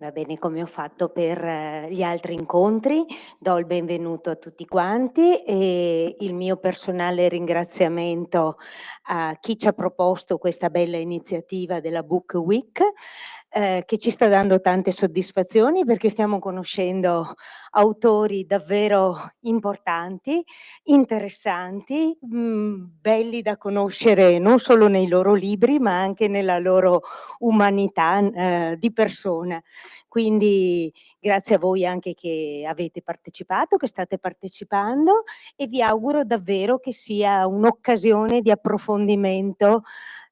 Va bene, come ho fatto per gli altri incontri, do il benvenuto a tutti quanti e il mio personale ringraziamento a chi ci ha proposto questa bella iniziativa della Book Week, che ci sta dando tante soddisfazioni perché stiamo conoscendo autori davvero importanti, interessanti, belli da conoscere non solo nei loro libri, ma anche nella loro umanità, di persona. Quindi grazie a voi anche che avete partecipato, che state partecipando e vi auguro davvero che sia un'occasione di approfondimento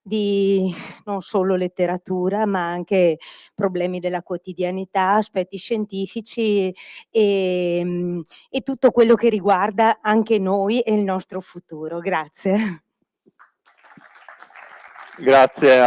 di non solo letteratura, ma anche problemi della quotidianità, aspetti scientifici, e tutto quello che riguarda anche noi e il nostro futuro. Grazie. Grazie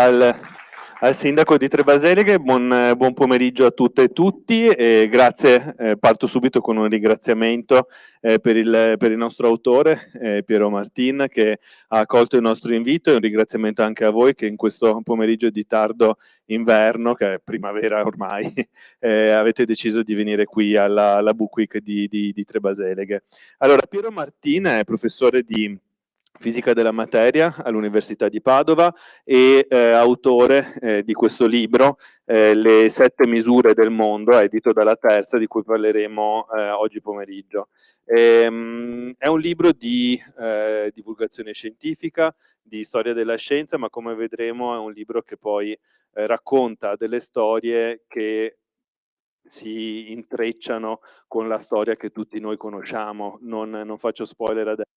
al sindaco di Trebaseleghe, buon pomeriggio a tutte e tutti e grazie, parto subito con un ringraziamento per il nostro autore Piero Martin che ha accolto il nostro invito e un ringraziamento anche a voi che in questo pomeriggio di tardo inverno, che è primavera ormai, avete deciso di venire qui alla Book Week di Trebaseleghe. Allora, Piero Martin è professore di fisica della materia all'Università di Padova e autore di questo libro, Le 7 misure del mondo, edito dalla Terza, di cui parleremo oggi pomeriggio. È un libro di divulgazione scientifica, di storia della scienza, ma come vedremo è un libro che poi racconta delle storie che si intrecciano con la storia che tutti noi conosciamo. Non faccio spoiler adesso,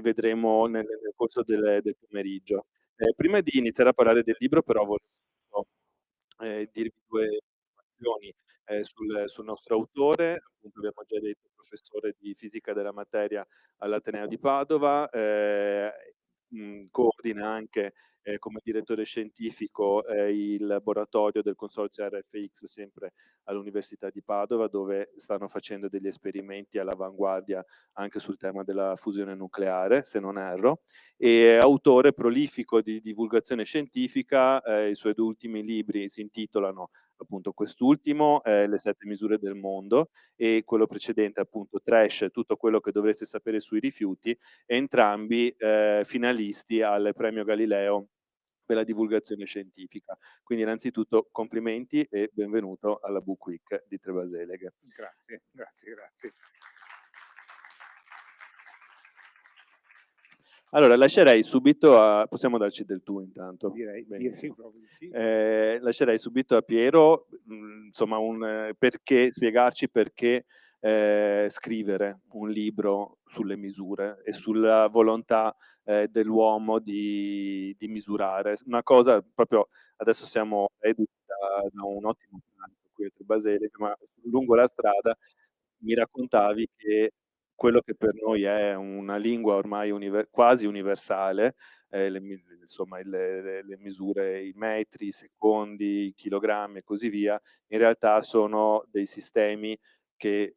vedremo nel corso del pomeriggio. Prima di iniziare a parlare del libro però volevo dirvi due informazioni sul nostro autore. Appunto abbiamo già detto, professore di fisica della materia all'Ateneo di Padova, coordina anche come direttore scientifico il laboratorio del consorzio RFX sempre all'Università di Padova, dove stanno facendo degli esperimenti all'avanguardia anche sul tema della fusione nucleare, se non erro, e autore prolifico di divulgazione scientifica. I suoi due ultimi libri si intitolano appunto quest'ultimo, Le 7 misure del mondo, e quello precedente appunto Trash, tutto quello che dovreste sapere sui rifiuti, entrambi finalisti al premio Galileo per la divulgazione scientifica. Quindi innanzitutto complimenti e benvenuto alla Book Week di Trebaseleghe. Grazie, grazie, grazie. Allora, lascerei subito a... Possiamo darci del tu intanto? Direi sì, proprio di sì. Lascerei subito a Piero, insomma, spiegarci perché scrivere un libro sulle misure e sulla volontà dell'uomo di misurare. Una cosa proprio, adesso siamo reduci da un ottimo pranzo qui a Trebaseleghe, ma lungo la strada mi raccontavi che quello che per noi è una lingua ormai quasi universale, insomma le misure, i metri, i secondi, i chilogrammi e così via, in realtà sono dei sistemi che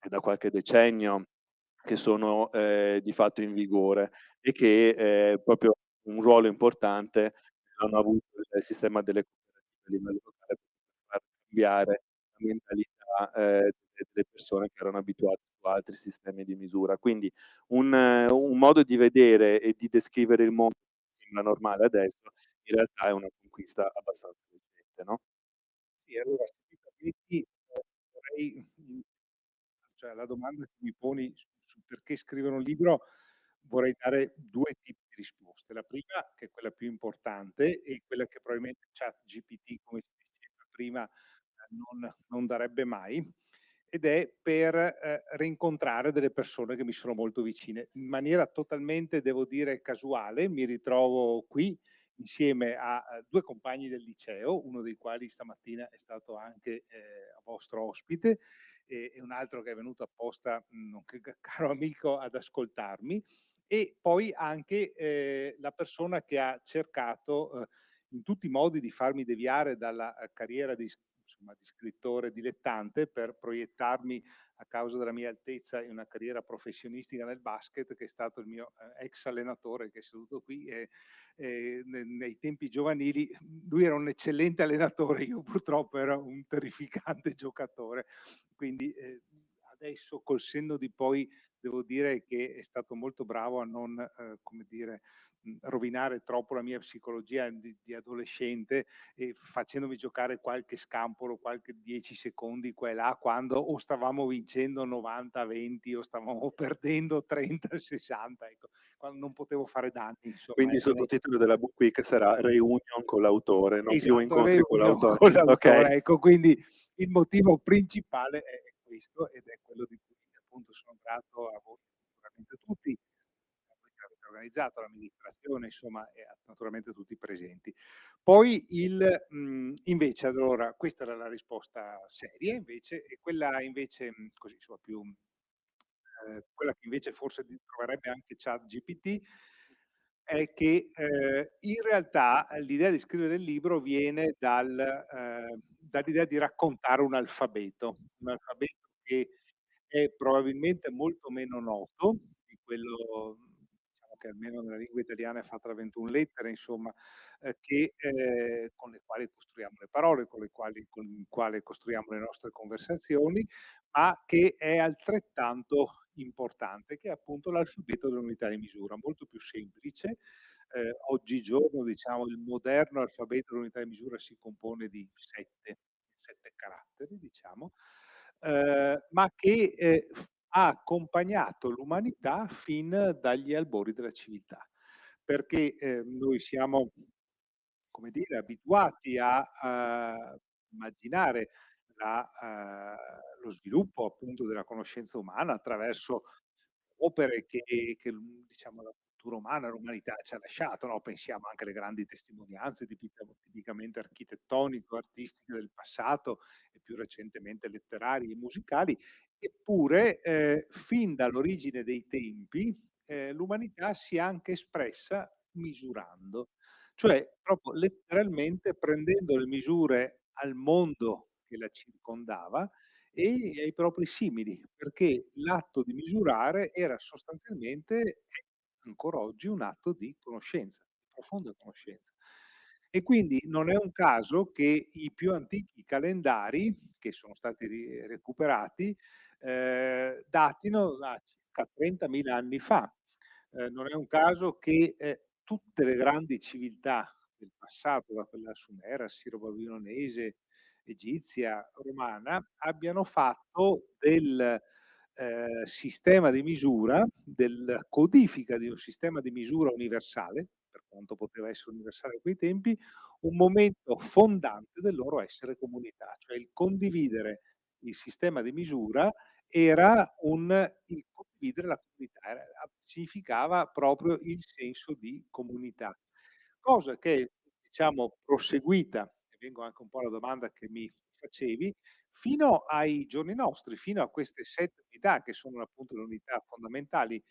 è da qualche decennio che sono di fatto in vigore e che proprio un ruolo importante hanno avuto il sistema delle cooperative a livello locale per far cambiare la mentalità delle persone che erano abituate su altri sistemi di misura. Quindi un modo di vedere e di descrivere il mondo che sembra normale adesso, in realtà è una conquista abbastanza recente, no? Sì, allora se mi permetti, vorrei cioè alla domanda che mi poni su perché scrivere un libro, vorrei dare 2 tipi di risposte. La prima, che è quella più importante e quella che probabilmente ChatGPT, come si diceva prima, non darebbe mai, ed è per, rincontrare delle persone che mi sono molto vicine. In maniera totalmente, devo dire, casuale, mi ritrovo qui insieme a 2 compagni del liceo, uno dei quali stamattina è stato anche, vostro ospite, e un altro che è venuto apposta, nonché caro amico, ad ascoltarmi, e poi anche la persona che ha cercato in tutti i modi di farmi deviare dalla carriera insomma, di scrittore dilettante per proiettarmi a causa della mia altezza in una carriera professionistica nel basket, che è stato il mio ex allenatore che è seduto qui, e nei tempi giovanili lui era un eccellente allenatore, io purtroppo ero un terrificante giocatore, quindi adesso col senno di poi devo dire che è stato molto bravo a non, come dire, rovinare troppo la mia psicologia di adolescente, e facendomi giocare qualche scampolo, qualche 10 secondi qua e là, quando o stavamo vincendo 90-20 o stavamo perdendo 30-60, ecco, quando non potevo fare danni, insomma, Quindi il ecco. sottotitolo della Book Week sarà Reunion con l'autore, non più Esatto, incontri con reunion l'autore. con Ok. l'autore, ecco, quindi il motivo principale è questo, ed è quello di cui appunto sono grato a voi, naturalmente tutti, a voi che avete organizzato, all'amministrazione, insomma, e naturalmente a tutti i presenti. Poi invece, allora, questa era la risposta seria, invece, e quella invece, così, insomma, più, quella che invece forse troverebbe anche ChatGPT, è che in realtà l'idea di scrivere il libro viene dall'idea di raccontare un alfabeto che è probabilmente molto meno noto di quello, diciamo, che almeno nella lingua italiana è fatta da 21 lettere, insomma, con le quali costruiamo le parole, con il quale costruiamo le nostre conversazioni, ma che è altrettanto importante, che è appunto l'alfabeto dell'unità di misura, molto più semplice. Oggigiorno, diciamo, il moderno alfabeto dell'unità di misura si compone di 7 caratteri, diciamo, ma che ha accompagnato l'umanità fin dagli albori della civiltà, perché noi siamo, come dire, abituati a immaginare lo sviluppo appunto della conoscenza umana attraverso opere diciamo, la cultura umana, l'umanità ci ha lasciato, no? Pensiamo anche alle grandi testimonianze tipicamente architettonico-artistiche del passato, e più recentemente letterarie e musicali. Eppure, fin dall'origine dei tempi, l'umanità si è anche espressa misurando, cioè proprio letteralmente prendendo le misure al mondo che la circondava e ai propri simili, perché l'atto di misurare era sostanzialmente, è ancora oggi, un atto di conoscenza, di profonda conoscenza. E quindi non è un caso che i più antichi calendari, che sono stati recuperati, datino a circa 30.000 anni fa. Non è un caso che tutte le grandi civiltà del passato, da quella sumera, assiro-babilonese, egizia, romana, abbiano fatto del sistema di misura, della codifica di un sistema di misura universale, per quanto poteva essere universale a quei tempi, un momento fondante del loro essere comunità, cioè il condividere il sistema di misura era il condividere la comunità, significava proprio il senso di comunità. Cosa che, diciamo, proseguita, e vengo anche un po' alla domanda che mi facevi, fino ai giorni nostri, fino a queste 7 unità che sono appunto le unità fondamentali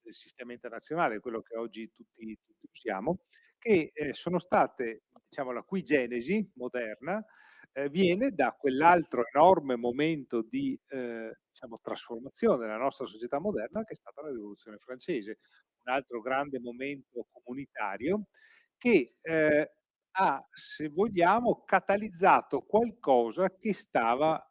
del sistema internazionale, quello che oggi tutti usiamo, che sono state, diciamo, la cui genesi moderna viene da quell'altro enorme momento di, diciamo, trasformazione della nostra società moderna, che è stata la Rivoluzione francese, un altro grande momento comunitario che ha, se vogliamo, catalizzato qualcosa che stava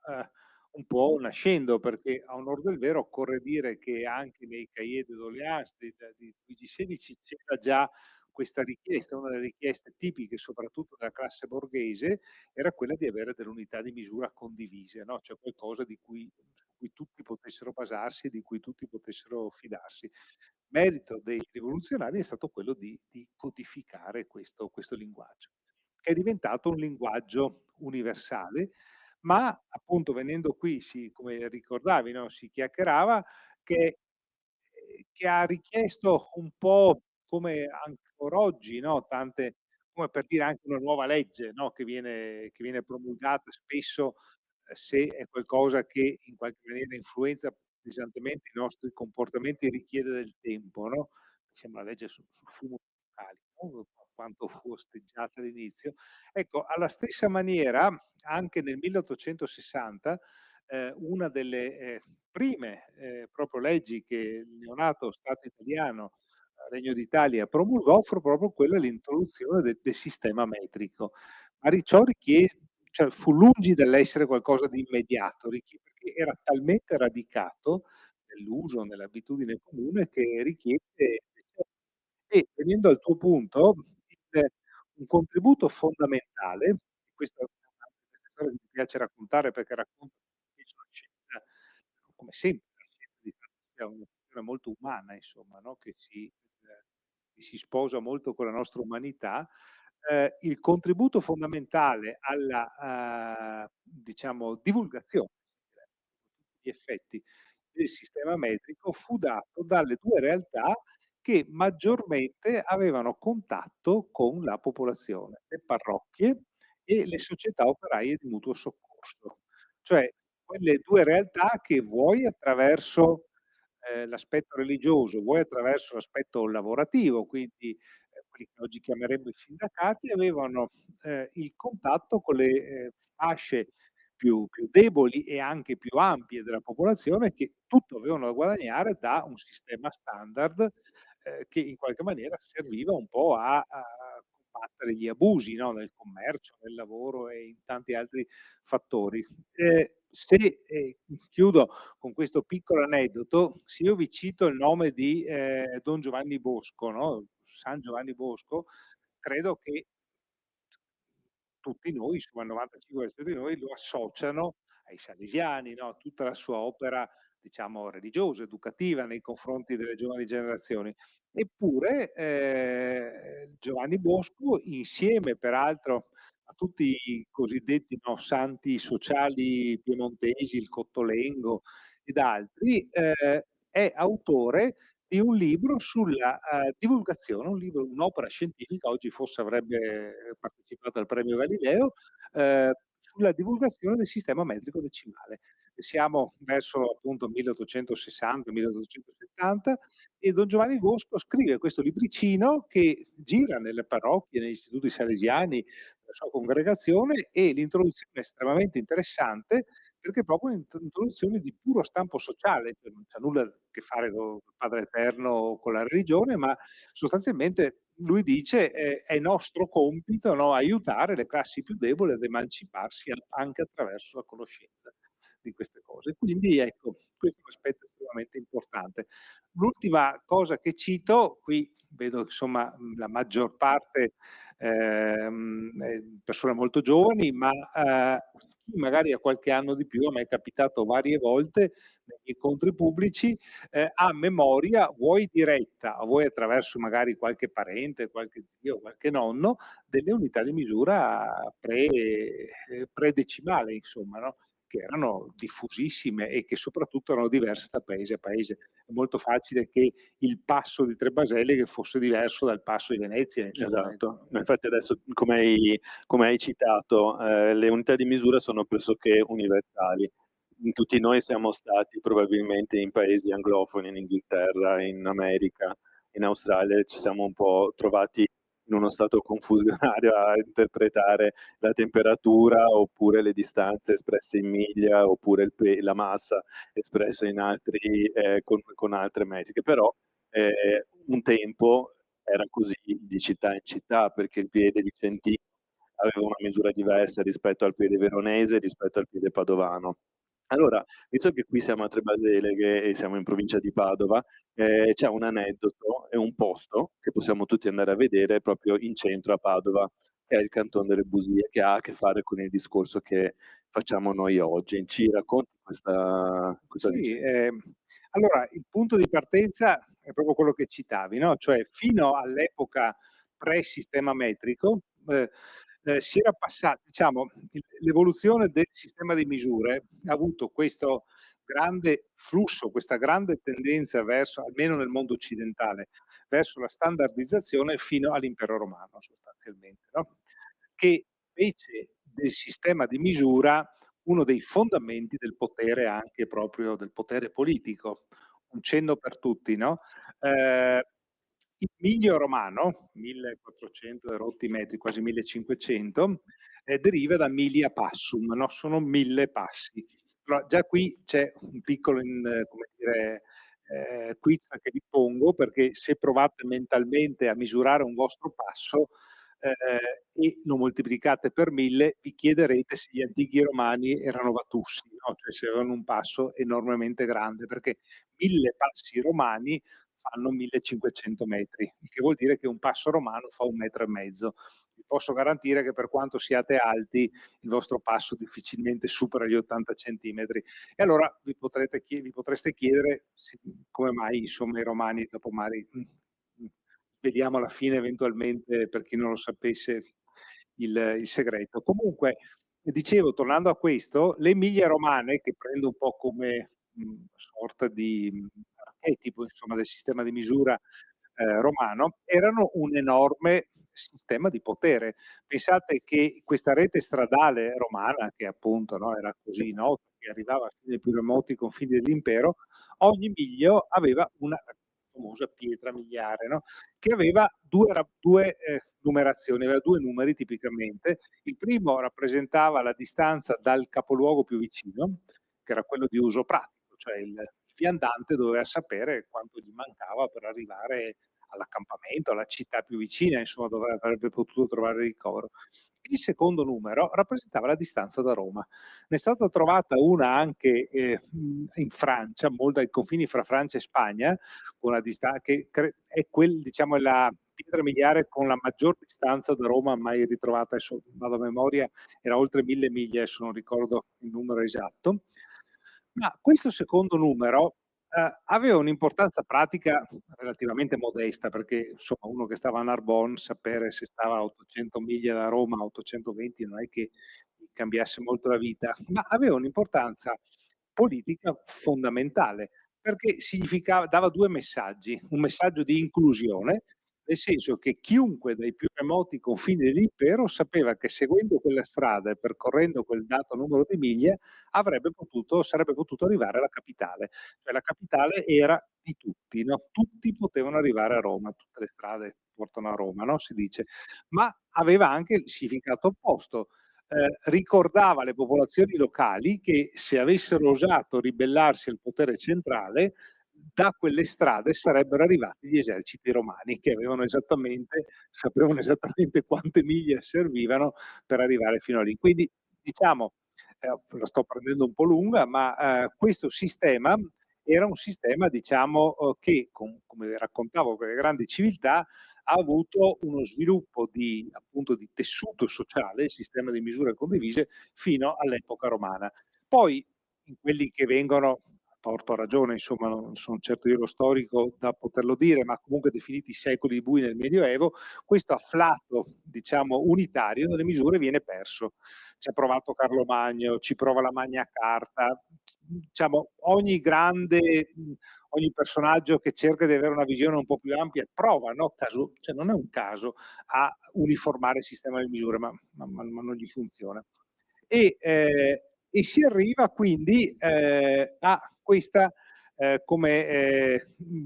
un po' nascendo, perché a onor del vero occorre dire che anche nei cahiers de doléances di Luigi XVI c'era già questa richiesta, una delle richieste tipiche soprattutto della classe borghese era quella di avere delle unità di misura condivise, no? Cioè qualcosa su cui tutti potessero basarsi, di cui tutti potessero fidarsi. Merito dei rivoluzionari è stato quello di codificare questo linguaggio, che è diventato un linguaggio universale, ma appunto venendo qui, come ricordavi, no, si chiacchierava che ha richiesto un po' come ancora oggi, no, come per dire anche una nuova legge, no, che viene promulgata spesso, se è qualcosa che in qualche maniera influenza pesantemente i nostri comportamenti, richiede del tempo, no? Mi sembra la legge sul fumo di locali, no? quanto fu osteggiata all'inizio. Ecco, alla stessa maniera, anche nel 1860, una delle prime proprio leggi che il neonato Stato italiano, Regno d'Italia, promulgò fu proprio quella l'introduzione del sistema metrico. Ma ciò cioè fu lungi dall'essere qualcosa di immediato, perché era talmente radicato nell'uso, nell'abitudine comune che richiede. E venendo al tuo punto, il un contributo fondamentale, e questo è una di queste storie che mi piace raccontare perché racconta spesso la scienza, come sempre la scienza di fatto sia una questione molto umana insomma, no, che si sposa molto con la nostra umanità. Il contributo fondamentale alla, diciamo divulgazione, a tutti gli effetti del sistema metrico fu dato dalle 2 realtà che maggiormente avevano contatto con la popolazione, le parrocchie e le società operaie di mutuo soccorso. Cioè quelle 2 realtà che vuoi attraverso, l'aspetto religioso, vuoi attraverso l'aspetto lavorativo, quindi, quelli che oggi chiameremmo i sindacati, avevano, il contatto con le, fasce più deboli e anche più ampie della popolazione che tutto avevano da guadagnare da un sistema standard, che in qualche maniera serviva un po' a combattere gli abusi, no, nel commercio, nel lavoro e in tanti altri fattori. Se chiudo con questo piccolo aneddoto, se io vi cito il nome di, Don Giovanni Bosco, no, San Giovanni Bosco, credo che tutti noi, insomma il 95% di noi lo associano ai salesiani, no, tutta la sua opera, diciamo, religiosa, educativa nei confronti delle giovani generazioni. Eppure, Giovanni Bosco, insieme peraltro a tutti i cosiddetti, no, santi sociali piemontesi, il Cottolengo ed altri, è autore di un libro sulla, divulgazione, un'opera scientifica, oggi forse avrebbe partecipato al premio Galileo, sulla divulgazione del sistema metrico decimale. Siamo verso appunto 1860, 1870 e Don Giovanni Bosco scrive questo libricino che gira nelle parrocchie, negli istituti salesiani, nella sua congregazione e l'introduzione è estremamente interessante perché è proprio un'introduzione di puro stampo sociale, cioè non c'ha nulla a che fare col Padre Eterno o con la religione, ma sostanzialmente lui dice è nostro compito, no, aiutare le classi più deboli ad emanciparsi anche attraverso la conoscenza di queste cose. Quindi ecco, questo è un aspetto estremamente importante. L'ultima cosa che cito, qui vedo insomma la maggior parte persone molto giovani, ma chi magari ha qualche anno di più, a me è capitato varie volte negli incontri pubblici, a memoria, vuoi diretta, vuoi attraverso magari qualche parente, qualche zio, qualche nonno, delle unità di misura pre-decimale, insomma, no? Che erano diffusissime e che soprattutto erano diverse da paese a paese. È molto facile che il passo di Tre Baseleghe fosse diverso dal passo di Venezia, insomma. Esatto, infatti adesso come hai citato, le unità di misura sono pressoché universali. Tutti noi siamo stati probabilmente in paesi anglofoni, in Inghilterra, in America, in Australia, ci siamo un po' trovati in uno stato confusionario a interpretare la temperatura oppure le distanze espresse in miglia oppure la massa espressa in altri, con altre metriche. Però un tempo era così di città in città, perché il piede vicentino aveva una misura diversa rispetto al piede veronese, rispetto al piede padovano. Allora, visto che qui siamo a Trebaseleghe e siamo in provincia di Padova, c'è un aneddoto e un posto che possiamo tutti andare a vedere proprio in centro a Padova, che è il Canton delle Busie, che ha a che fare con il discorso che facciamo noi oggi. Ci racconti questa Sì, vicenda? allora il punto di partenza è proprio quello che citavi, no? Cioè fino all'epoca pre-sistema metrico si era passati, diciamo, l'evoluzione del sistema di misure ha avuto questo grande flusso, questa grande tendenza verso, almeno nel mondo occidentale, verso la standardizzazione fino all'impero romano sostanzialmente, no? Che fece del sistema di misura uno dei fondamenti del potere, anche proprio del potere politico. Un cenno per tutti, no? Eh, il miglio romano, 1400 e rotti metri, quasi 1500, deriva da milia passum, no? Sono 1000 passi. Allora, già qui c'è un piccolo come dire, quiz che vi pongo, perché se provate mentalmente a misurare un vostro passo e lo moltiplicate per 1000, vi chiederete se gli antichi romani erano vatussi, no? Cioè se avevano un passo enormemente grande, perché 1000 passi romani fanno 1500 metri, il che vuol dire che un passo romano fa 1,5 metri. Vi posso garantire che per quanto siate alti, il vostro passo difficilmente supera gli 80 centimetri. E allora vi potreste chiedere come mai, insomma, i romani dopo Mari, vediamo alla fine eventualmente, per chi non lo sapesse, il segreto. Comunque, dicevo, tornando a questo, le miglia romane, che prendo un po' come sorta di archetipo, insomma, del sistema di misura romano, erano un enorme sistema di potere. Pensate che questa rete stradale romana, che appunto, no, era così nota, che arrivava fino ai più remoti confini dell'impero, ogni miglio aveva una famosa pietra miliare, no? Che aveva due numerazioni, aveva due numeri tipicamente. Il primo rappresentava la distanza dal capoluogo più vicino, che era quello di uso pratico, cioè il viandante doveva sapere quanto gli mancava per arrivare all'accampamento, alla città più vicina, insomma, dove avrebbe potuto trovare ricovero. Il secondo numero rappresentava la distanza da Roma. Ne è stata trovata una anche in Francia, molto ai confini fra Francia e Spagna, con una distanza che è diciamo, la pietra miliare con la maggior distanza da Roma mai ritrovata, adesso vado a memoria, era oltre 1000 miglia, adesso non ricordo il numero esatto. Ma questo secondo numero aveva un'importanza pratica relativamente modesta, perché insomma uno che stava a Narbonne, sapere se stava a 800 miglia da Roma, 820, non è che gli cambiasse molto la vita, ma aveva un'importanza politica fondamentale, perché dava due messaggi: un messaggio di inclusione, nel senso che chiunque dai più remoti confini dell'impero sapeva che seguendo quella strada e percorrendo quel dato numero di miglia sarebbe potuto arrivare alla capitale. Cioè la capitale era di tutti, no? Tutti potevano arrivare a Roma, tutte le strade portano a Roma, no? Si dice. Ma aveva anche il significato opposto. Ricordava alle popolazioni locali che se avessero osato ribellarsi al potere centrale, da quelle strade sarebbero arrivati gli eserciti romani che sapevano esattamente quante miglia servivano per arrivare fino a lì. Quindi diciamo, la sto prendendo un po' lunga, ma questo sistema era un sistema, diciamo, che, come raccontavo, con le grandi civiltà, ha avuto uno sviluppo appunto, di tessuto sociale, il sistema di misure condivise, fino all'epoca romana. Poi, in quelli che vengono, a torto o a ragione, insomma, non sono certo io lo storico da poterlo dire, ma comunque definiti secoli bui nel Medioevo, questo afflato, diciamo, unitario delle misure viene perso. Ci ha provato Carlo Magno, ci prova la Magna Carta, diciamo, ogni personaggio che cerca di avere una visione un po' più ampia prova, no? Cioè non è un caso, a uniformare il sistema di misure, ma non gli funziona. E si arriva quindi a questa,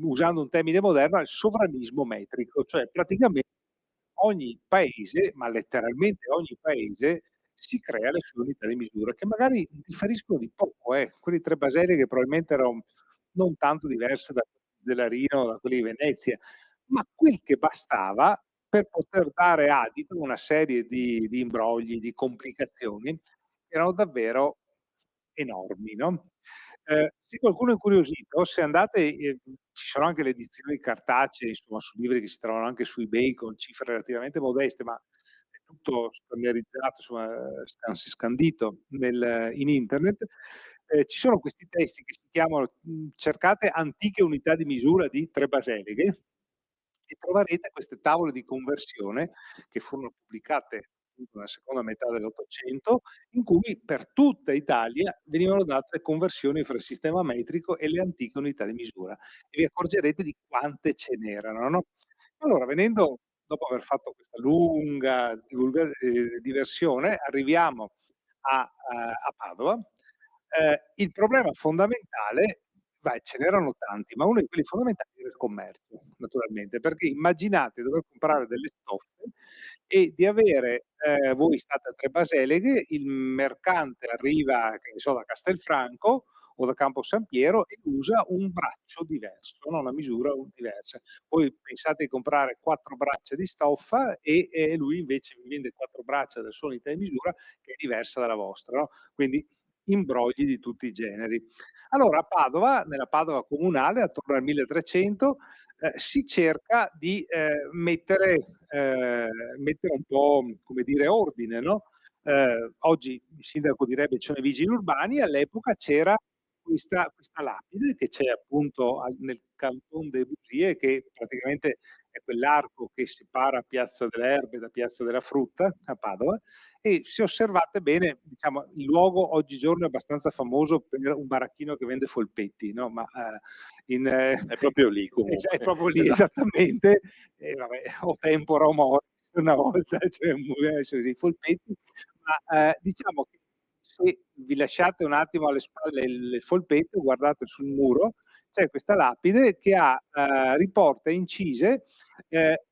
usando un termine moderno, al sovranismo metrico, cioè praticamente ogni paese, ma letteralmente ogni paese, si crea le sue unità di misura, che magari differiscono di poco, quelli tre Baseliche probabilmente erano non tanto diverse da quelli di Zelarino, da quelli di Venezia, ma quel che bastava per poter dare adito a una serie di imbrogli, di complicazioni, erano davvero enormi, no? Se qualcuno è incuriosito, se andate, ci sono anche le edizioni cartacee, insomma, su libri che si trovano anche su eBay con cifre relativamente modeste, ma è tutto standardizzato, insomma, anzi scandito in internet. Ci sono questi testi che si chiamano, cercate antiche unità di misura di tre Baseliche e troverete queste tavole di conversione che furono pubblicate nella seconda metà dell'Ottocento, in cui per tutta Italia venivano date conversioni fra il sistema metrico e le antiche unità di misura e vi accorgerete di quante ce n'erano, no? Allora, dopo aver fatto questa lunga diversione, arriviamo a Padova. Il problema fondamentale ce n'erano tanti, ma uno di quelli fondamentali era il commercio, naturalmente, perché immaginate dover comprare delle stoffe e di avere, voi state a Tre Baseleghe, il mercante arriva, che ne so, da Castelfranco o da Campo San Piero e usa un braccio diverso, no, una misura diversa. Voi pensate di comprare 4 braccia di stoffa e lui invece vi vende 4 braccia della sua unità di misura che è diversa dalla vostra, no? Quindi imbrogli di tutti i generi. Allora a Padova, nella Padova comunale, attorno al 1300, si cerca di mettere un po', come dire, ordine, no? Oggi il sindaco direbbe ci sono i vigili urbani, all'epoca c'era questa lapide che c'è appunto nel Canton de Bugie, che praticamente è quell'arco che separa Piazza delle Erbe da Piazza della Frutta a Padova, e se osservate bene, diciamo, il luogo oggigiorno è abbastanza famoso per un baracchino che vende folpetti, no? Ma È proprio lì è comunque. proprio lì, Esatto. esattamente, e vabbè, o tempora o mori, una volta, cioè, adesso i folpetti, ma diciamo che se vi lasciate un attimo alle spalle il folpetto, guardate sul muro, c'è questa lapide che riporta incise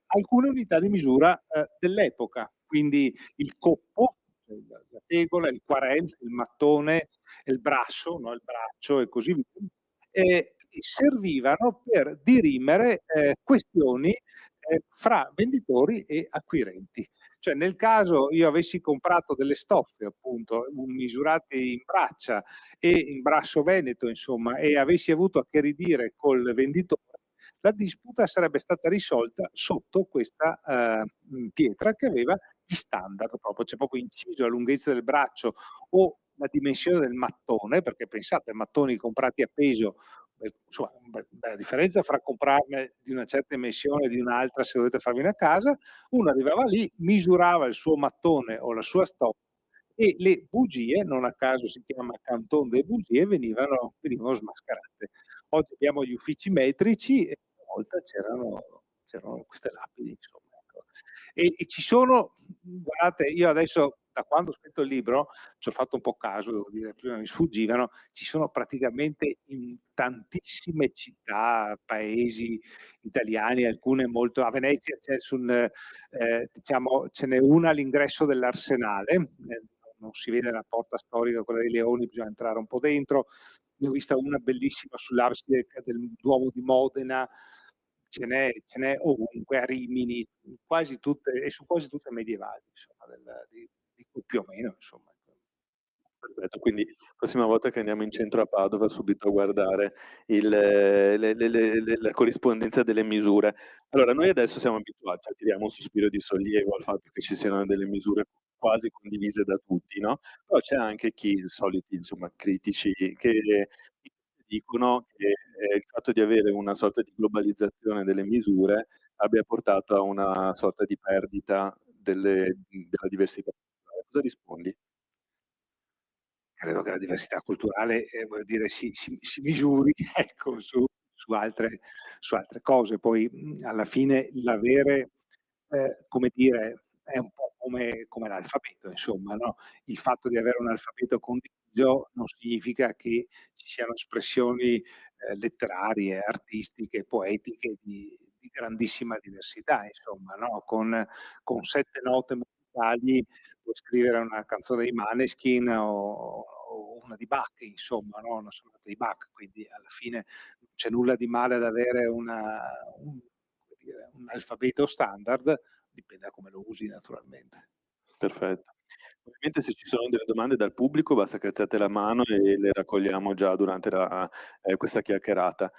alcune unità di misura dell'epoca, quindi il coppo, cioè la tegola, il quarel, il mattone, il brasso, no? Il braccio e così via, servivano per dirimere questioni fra venditori e acquirenti. Cioè nel caso io avessi comprato delle stoffe appunto misurate in braccia e in brasso veneto insomma e avessi avuto a che ridire col venditore, la disputa sarebbe stata risolta sotto questa pietra che aveva gli standard proprio, c'è proprio inciso la lunghezza del braccio o la dimensione del mattone, perché pensate, mattoni comprati a peso, insomma, la differenza fra comprarne di una certa dimensione e di un'altra se dovete farvene a casa, uno arrivava lì, misurava il suo mattone o la sua stoffa e le bugie, non a caso si chiama Canton des Bugies, venivano smascherate. Oggi abbiamo gli uffici metrici e una volta c'erano queste lapidi, insomma. Ecco. E ci sono, guardate, io adesso da quando ho scritto il libro ci ho fatto un po' caso, devo dire, prima mi sfuggivano, ci sono praticamente in tantissime città, paesi italiani, alcune molto, a Venezia c'è diciamo, ce n'è una all'ingresso dell'Arsenale, non si vede la porta storica, quella dei Leoni, bisogna entrare un po' dentro. Ne ho vista una bellissima sull'abside del Duomo di Modena, ce n'è ovunque, a Rimini, quasi tutte, e su quasi tutte medievali, insomma, più o meno, insomma. Perfetto, quindi prossima volta che andiamo in centro a Padova subito a guardare la corrispondenza delle misure. Allora, noi adesso siamo abituati, cioè, tiriamo un sospiro di sollievo al fatto che ci siano delle misure quasi condivise da tutti, no? Però c'è anche chi, soliti, insomma, critici, che dicono che il fatto di avere una sorta di globalizzazione delle misure abbia portato a una sorta di perdita della diversità culturale. Cosa rispondi? Credo che la diversità culturale, voglio dire, si misuri, ecco, su altre cose. Poi, alla fine l'avere, come dire, è un po' come l'alfabeto, insomma, no, il fatto di avere un alfabeto condiviso non significa che ci siano espressioni, letterarie, artistiche, poetiche di grandissima diversità, insomma, no, con 7 note musicali puoi scrivere una canzone dei Maneskin o una di Bach, insomma, no, una sonata di Bach, quindi alla fine non c'è nulla di male ad avere come dire, un alfabeto standard, dipende da come lo usi naturalmente. Perfetto. Ovviamente se ci sono delle domande dal pubblico basta che alzate la mano e le raccogliamo già durante questa chiacchierata.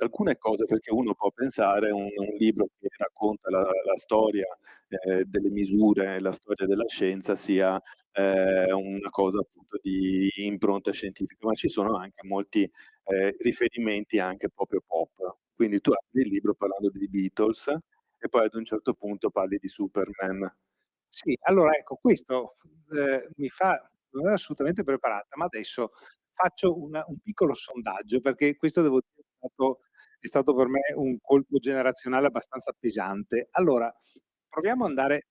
Alcune cose, perché uno può pensare un libro che racconta la storia delle misure, la storia della scienza sia una cosa appunto di impronta scientifica, ma ci sono anche molti riferimenti anche proprio pop. Quindi tu apri il libro parlando dei Beatles e poi ad un certo punto parli di Superman. Sì, allora ecco, questo non ero assolutamente preparata, ma adesso faccio un piccolo sondaggio, perché questo devo dire è stato per me un colpo generazionale abbastanza pesante. Allora, proviamo ad andare,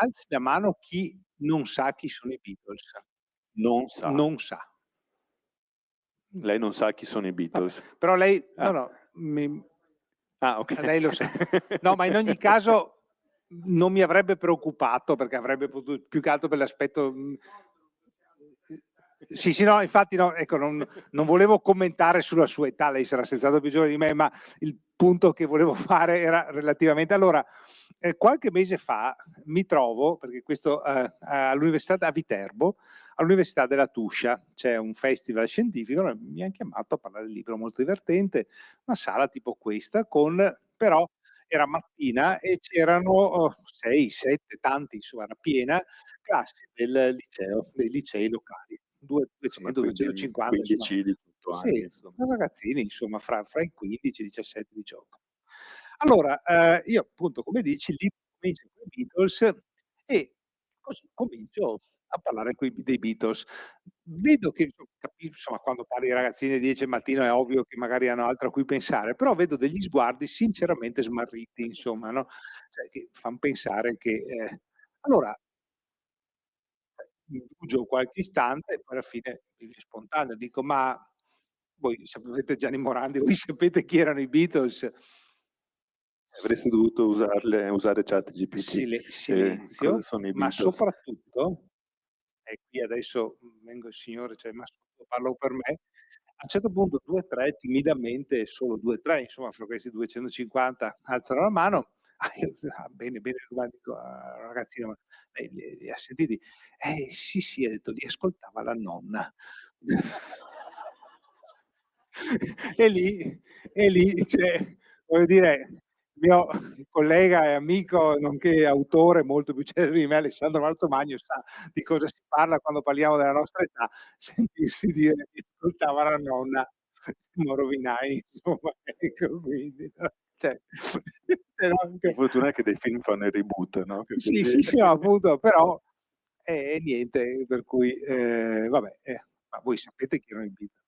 alzi la mano chi non sa chi sono i Beatles. Non sa. Non sa. Lei non sa chi sono i Beatles. Vabbè, però lei, Ah. no, Ok. lei lo sa. No, ma in ogni caso non mi avrebbe preoccupato, perché avrebbe potuto, più che altro per l'aspetto. Sì, sì, no, infatti no, ecco, non volevo commentare sulla sua età, lei sarà senz'altro più giovane di me, ma il punto che volevo fare era relativamente. Allora, qualche mese fa mi trovo, perché questo all'Università a Viterbo, all'Università della Tuscia, c'è un festival scientifico, mi hanno chiamato a parlare del libro, molto divertente, una sala tipo questa, però era mattina e c'erano 6, 7, tanti, insomma, era piena, classi del liceo, dei licei locali. Insomma, 200, quindi 250, insomma. 15, 18 anni, Sì, insomma. ragazzini, insomma, fra i 15, 17, 18. Allora, io appunto, come dici, lì comincio con i Beatles e così comincio a parlare dei Beatles. Vedo che, insomma, quando parli ai ragazzini alle 10 del mattino è ovvio che magari hanno altro a cui pensare, però vedo degli sguardi sinceramente smarriti, insomma, no? Cioè, che fanno pensare che. Allora, indugio qualche istante e poi alla fine mi viene spontaneo, dico: "Ma voi sapete, Gianni Morandi, voi sapete chi erano i Beatles?" Avresti dovuto usare ChatGPT. Cosa Silenzio, sono i ma Beatles? soprattutto, e qui adesso vengo il signore, cioè, ma parlo per me, a un certo punto 2, 3 timidamente, solo 2, 3, insomma, fra questi 250 alzano la mano. Io, bene, bene, guarda, dico al ragazzino: "Ma lei li ha sentiti?" Sì, sì", ha detto, "li ascoltava la nonna." E lì, cioè, voglio dire, il mio collega e amico, nonché autore molto più celebre di me, Alessandro Marzomagno, sa di cosa si parla quando parliamo della nostra età. Sentirsi dire che ascoltava la nonna, siamo rovinai, insomma, ecco, quindi, no, cioè, però Per anche. fortuna che dei film fanno il reboot, no, che Sì, così sì, sì, no, appunto, però niente, per cui, vabbè, ma voi sapete chi erano i Beatles?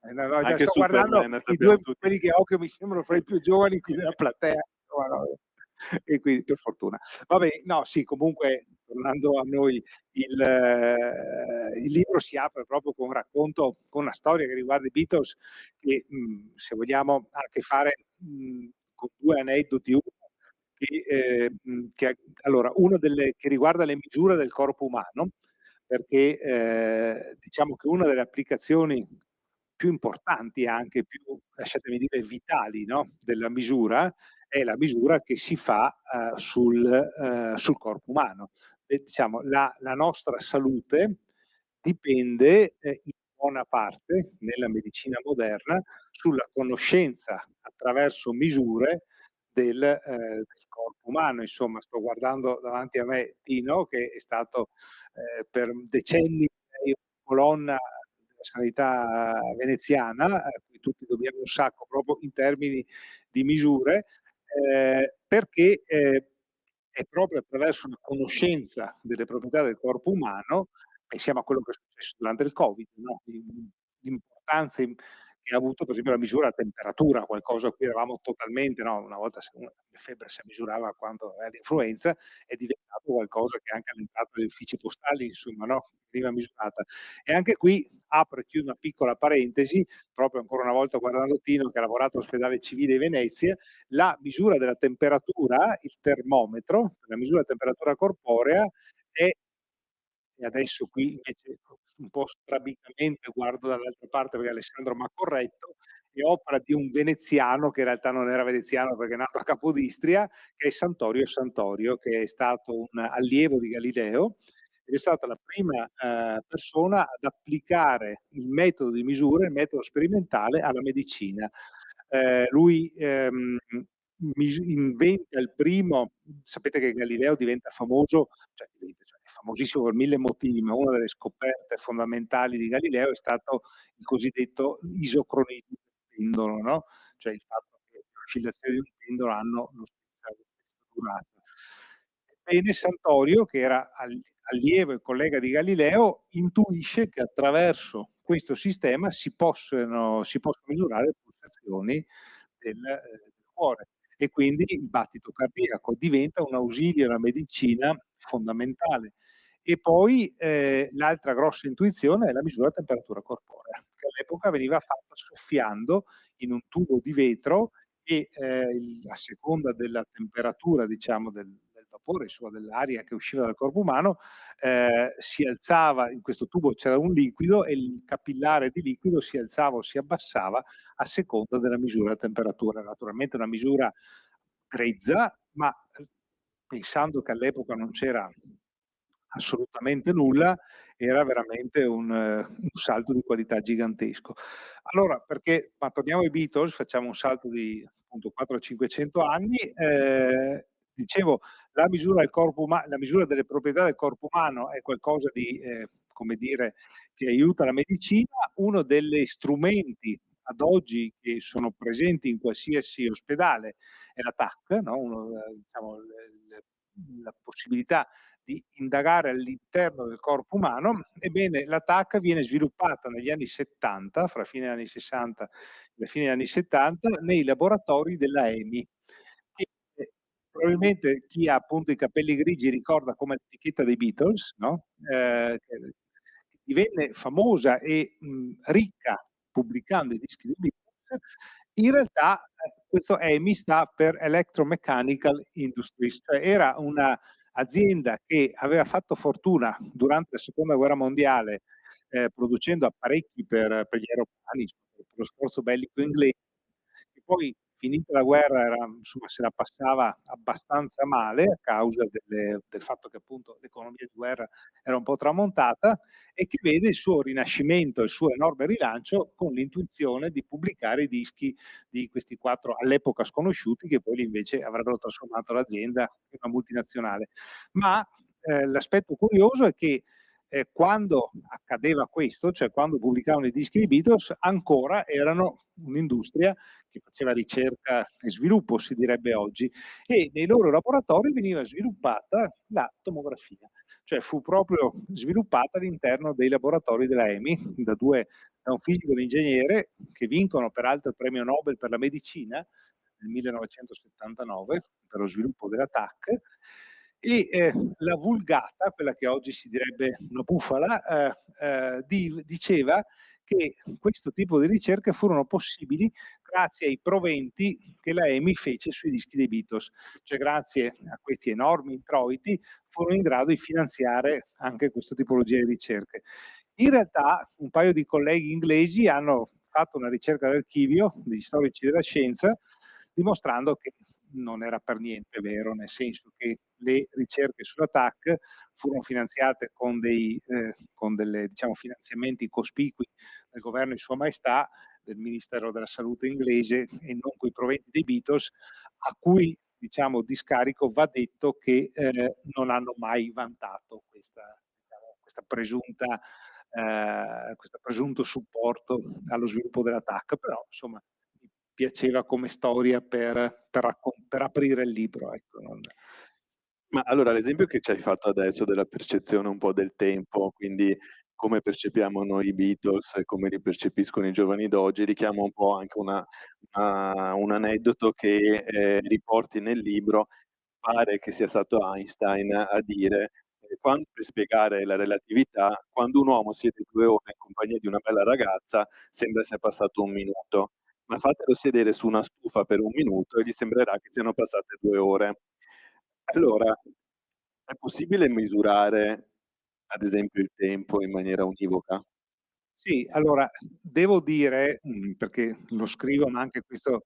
No, no, già anche sto guardando Superman i 2 sappiamo tutti. quelli che ho, che mi sembrano fra i più giovani qui nella platea, insomma, no, e quindi per fortuna. Vabbè, no, sì, comunque tornando a noi, il libro si apre proprio con un racconto, con una storia che riguarda i Beatles che, se vogliamo, ha a che fare, con 2 aneddoti. Uno che allora, uno che riguarda le misure del corpo umano, perché, diciamo che una delle applicazioni più importanti, anche più, lasciatemi dire, vitali, no, della misura, è la misura che si fa, sul corpo umano. E diciamo la nostra salute dipende, in buona parte, nella medicina moderna, sulla conoscenza attraverso misure del corpo umano. Insomma, sto guardando davanti a me Tino, che è stato, per decenni una colonna della sanità veneziana, a cui tutti dobbiamo un sacco proprio in termini di misure, perché, è proprio attraverso una conoscenza delle proprietà del corpo umano, pensiamo a quello che è successo durante il Covid, no, l'importanza che ha avuto per esempio la misura della temperatura, qualcosa a cui eravamo totalmente, no, una volta la febbre si misurava quando era l'influenza, è diventato qualcosa che anche all'entrata degli uffici postali, insomma, no, veniva misurata. E anche qui apro e chiudo una piccola parentesi, proprio ancora una volta guardando Tino che ha lavorato all'ospedale civile di Venezia, la misura della temperatura, il termometro, la misura della temperatura corporea è. E adesso qui invece un po' strabiscamente guardo dall'altra parte perché Alessandro m'ha corretto, è opera di un veneziano, che in realtà non era veneziano perché è nato a Capodistria, che è Santorio Santorio, che è stato un allievo di Galileo ed è stata la prima, persona ad applicare il metodo di misura, il metodo sperimentale alla medicina. Lui, inventa il primo. Sapete che Galileo diventa famoso, cioè è famosissimo per 1000 motivi, ma una delle scoperte fondamentali di Galileo è stato il cosiddetto isocronismo del pendolo, no, cioè il fatto che le oscillazioni di un pendolo hanno la stessa durata. Ebbene, Santorio, che era allievo e collega di Galileo, intuisce che attraverso questo sistema si possono misurare le pulsazioni del cuore e quindi il battito cardiaco diventa un ausilio alla medicina fondamentale. E poi l'altra grossa intuizione è la misura della temperatura corporea, che all'epoca veniva fatta soffiando in un tubo di vetro e a seconda della temperatura, diciamo, del vapore, insomma, dell'aria che usciva dal corpo umano, si alzava, in questo tubo c'era un liquido e il capillare di liquido si alzava o si abbassava a seconda della misura della temperatura. Naturalmente una misura grezza, ma pensando che all'epoca non c'era assolutamente nulla, era veramente un salto di qualità gigantesco. Allora, ma torniamo ai Beatles, facciamo un salto di appunto 400-500 anni. Dicevo, la misura delle proprietà del corpo umano è qualcosa di, come dire, che aiuta la medicina. Uno degli strumenti ad oggi che sono presenti in qualsiasi ospedale è la TAC, no? Diciamo, la possibilità di indagare all'interno del corpo umano. Ebbene, la TAC viene sviluppata negli anni 70, fra fine anni 60 e la fine degli anni 70, nei laboratori della EMI. Che, probabilmente chi ha appunto i capelli grigi ricorda come l'etichetta dei Beatles, no? Che divenne famosa e ricca pubblicando i dischi dei Beatles. In realtà questo EMI sta per Electromechanical Industries, cioè era una azienda che aveva fatto fortuna durante la seconda guerra mondiale producendo apparecchi per gli aeroplani, per lo sforzo bellico inglese, che poi finita la guerra insomma, se la passava abbastanza male a causa del fatto che appunto l'economia di guerra era un po' tramontata, e che vede il suo rinascimento, il suo enorme rilancio con l'intuizione di pubblicare i dischi di questi 4 all'epoca sconosciuti, che poi invece avrebbero trasformato l'azienda in una multinazionale. Ma l'aspetto curioso è che quando accadeva questo, cioè quando pubblicavano i dischi di Beatles, ancora erano un'industria che faceva ricerca e sviluppo, si direbbe oggi, e nei loro laboratori veniva sviluppata la tomografia, cioè fu proprio sviluppata all'interno dei laboratori della EMI da un fisico e un ingegnere che vincono peraltro il premio Nobel per la medicina nel 1979 per lo sviluppo della TAC. E la vulgata, quella che oggi si direbbe una bufala, diceva che questo tipo di ricerche furono possibili grazie ai proventi che la EMI fece sui dischi dei Beatles, cioè grazie a questi enormi introiti furono in grado di finanziare anche questa tipologia di ricerche. In realtà un paio di colleghi inglesi hanno fatto una ricerca d'archivio degli storici della scienza dimostrando che non era per niente vero, nel senso che le ricerche sulla TAC furono finanziate con delle, diciamo, finanziamenti cospicui del governo di Sua Maestà, del Ministero della Salute inglese, e non coi proventi dei Beatles, a cui, diciamo, discarico va detto che non hanno mai vantato questa presunta questo presunto supporto allo sviluppo della TAC, però insomma mi piaceva come storia per aprire il libro. Ecco, Ma allora l'esempio che ci hai fatto adesso della percezione un po' del tempo, quindi come percepiamo noi i Beatles e come li percepiscono i giovani d'oggi, richiama un po' anche un aneddoto che riporti nel libro. Pare che sia stato Einstein a dire, per spiegare la relatività, quando un uomo siede 2 ore in compagnia di una bella ragazza sembra sia passato 1 minuto, ma fatelo sedere su una stufa per 1 minuto e gli sembrerà che siano passate 2 ore. Allora, è possibile misurare, ad esempio, il tempo in maniera univoca? sì, allora devo dire, perché lo scrivo, ma anche questo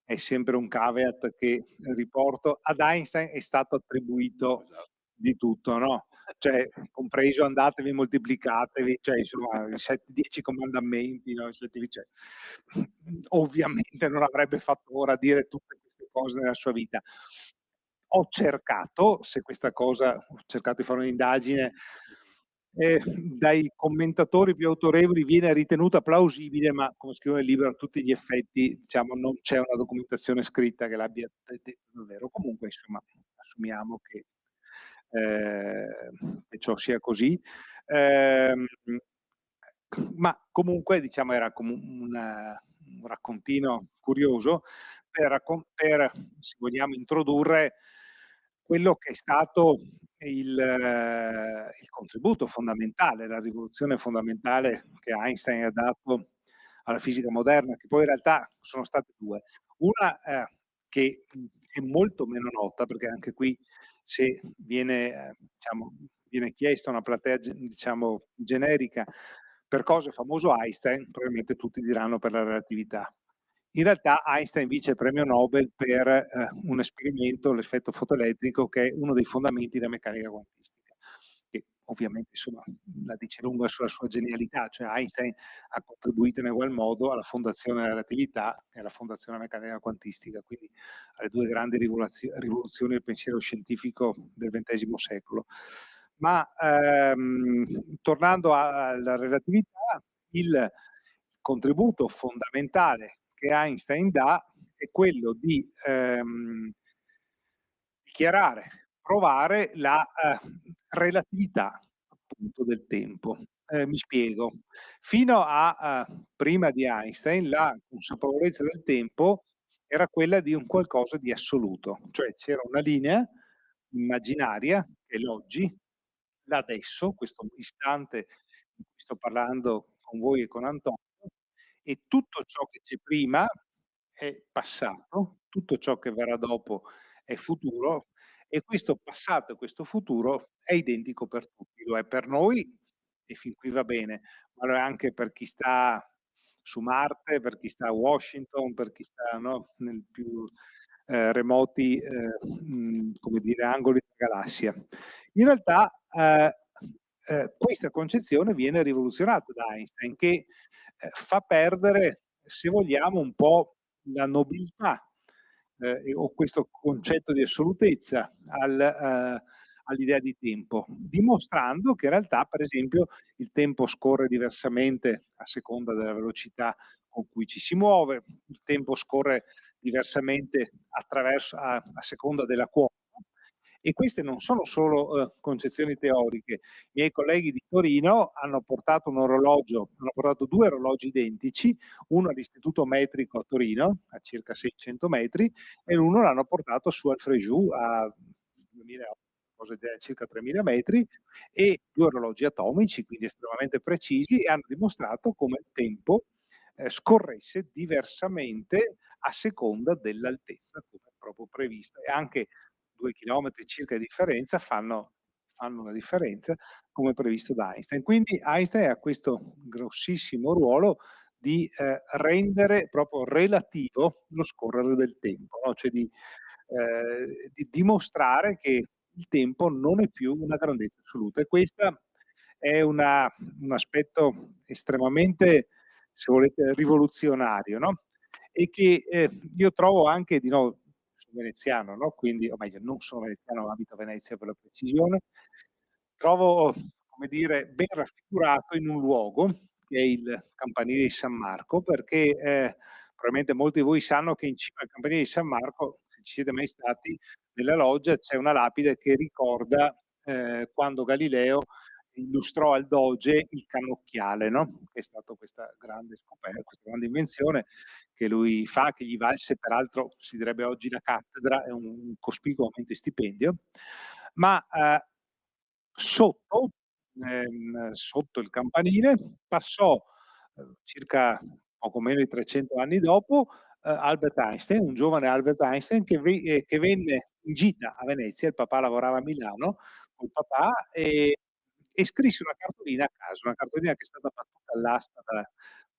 è sempre un caveat che riporto, ad Einstein è stato attribuito Esatto. di tutto, no? Cioè, compreso andatevi, moltiplicatevi, cioè insomma, i 10 comandamenti, no? Cioè, ovviamente non avrebbe fatto ora a dire tutte queste cose nella sua vita. Ho cercato, ho cercato di fare un'indagine, dai commentatori più autorevoli viene ritenuta plausibile, ma come scrivo nel libro a tutti gli effetti, diciamo, non c'è una documentazione scritta che l'abbia detto davvero. Comunque, insomma, assumiamo che ciò sia così. Ehm, ma comunque, diciamo, era un raccontino curioso per, se vogliamo, introdurre quello che è stato il contributo fondamentale, la rivoluzione fondamentale che Einstein ha dato alla fisica moderna, che poi in realtà sono state due. Una che è molto meno nota, perché anche qui se viene, diciamo, viene chiesta una platea diciamo, generica per cosa è famoso Einstein, probabilmente tutti diranno per la relatività. In realtà Einstein vince il premio Nobel per un esperimento, l'effetto fotoelettrico, che è uno dei fondamenti della meccanica quantistica, che ovviamente insomma, la dice lunga sulla sua genialità, cioè Einstein ha contribuito in egual modo alla fondazione della relatività e alla fondazione della meccanica quantistica, quindi alle due grandi rivoluzioni del pensiero scientifico del XX secolo. Ma tornando alla relatività, il contributo fondamentale che Einstein dà è quello di dichiarare, provare la relatività appunto del tempo. Mi spiego. Fino a prima di Einstein la consapevolezza del tempo era quella di un qualcosa di assoluto, cioè c'era una linea immaginaria che è l'oggi, l'adesso, questo istante in cui sto parlando con voi e con Antonio, e tutto ciò che c'è prima è passato, tutto ciò che verrà dopo è futuro, e questo passato e questo futuro è identico per tutti. Lo è per noi, e fin qui va bene, ma lo è anche per chi sta su Marte, per chi sta a Washington, per chi sta, no, nel più remoti come dire, angoli della galassia. In realtà questa concezione viene rivoluzionata da Einstein, che fa perdere, se vogliamo, un po' la nobiltà o questo concetto di assolutezza all'idea di tempo, dimostrando che in realtà, per esempio, il tempo scorre diversamente a seconda della velocità con cui ci si muove, il tempo scorre diversamente a seconda della quota. E queste non sono solo concezioni teoriche. I miei colleghi di Torino hanno portato due orologi identici, uno all'Istituto Metrico a Torino, a circa 600 metri, e l'uno l'hanno portato su al Frejus a 2008, circa 3000 metri, e due orologi atomici, quindi estremamente precisi, e hanno dimostrato come il tempo scorresse diversamente a seconda dell'altezza, come proprio previsto. E anche 2 chilometri circa di differenza fanno una differenza, come previsto da Einstein. Quindi Einstein ha questo grossissimo ruolo di rendere proprio relativo lo scorrere del tempo, no? Cioè di dimostrare che il tempo non è più una grandezza assoluta. E questo è un aspetto estremamente, se volete, rivoluzionario, no? E che io trovo anche, di nuovo, sono veneziano, no? Quindi, o meglio, non sono veneziano, abito a Venezia per la precisione, trovo, come dire, ben raffigurato in un luogo che è il Campanile di San Marco, perché probabilmente molti di voi sanno che in cima al Campanile di San Marco, se ci siete mai stati, nella loggia c'è una lapide che ricorda quando Galileo illustrò al Doge il cannocchiale, no? Che è stata questa grande scoperta, questa grande invenzione che lui fa, che gli valse peraltro, si direbbe oggi, la cattedra e un cospicuo aumento di stipendio. Ma sotto il campanile passò circa poco meno di 300 anni dopo Albert Einstein, un giovane Albert Einstein che venne in gita a Venezia, il papà lavorava a Milano col papà, e scrisse una cartolina a caso, una cartolina che è stata battuta all'asta da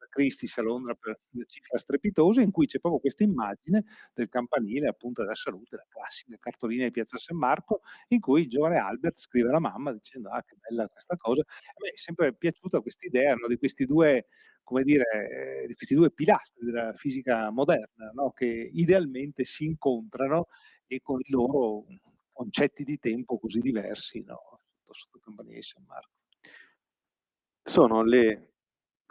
Christie's a Londra per una cifra strepitosa, in cui c'è proprio questa immagine del campanile, appunto, della salute, la classica cartolina di Piazza San Marco, in cui il giovane Albert scrive alla mamma dicendo: ah, che bella questa cosa. A me è sempre piaciuta questa idea, no, di questi due, come dire, di questi due pilastri della fisica moderna, no, che idealmente si incontrano e con i loro concetti di tempo così diversi, no, sotto il campanile di San Marco. Sono le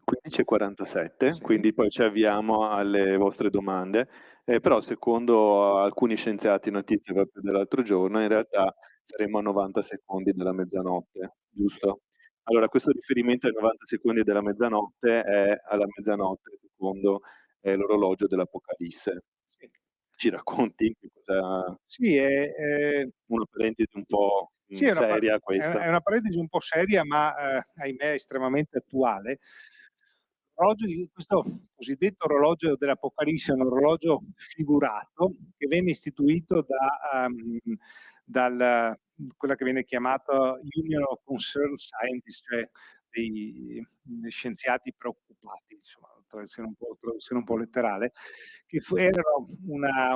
15:47, Sì. quindi poi ci avviamo alle vostre domande, però secondo alcuni scienziati, notizie proprio dell'altro giorno, in realtà saremo a 90 secondi dalla mezzanotte, giusto? Allora, questo riferimento ai 90 secondi della mezzanotte è alla mezzanotte secondo l'orologio dell'Apocalisse. Sì. Ci racconti che cosa Sì, è una parentesi un po' Sì, è seria questa. una parentesi un po' seria, ma ahimè estremamente attuale. Questo cosiddetto orologio dell'Apocalisse è un orologio figurato che venne istituito dal quella che viene chiamata Union of Concerned Scientists, cioè dei scienziati preoccupati, insomma, traduzione un po' letterale, che erano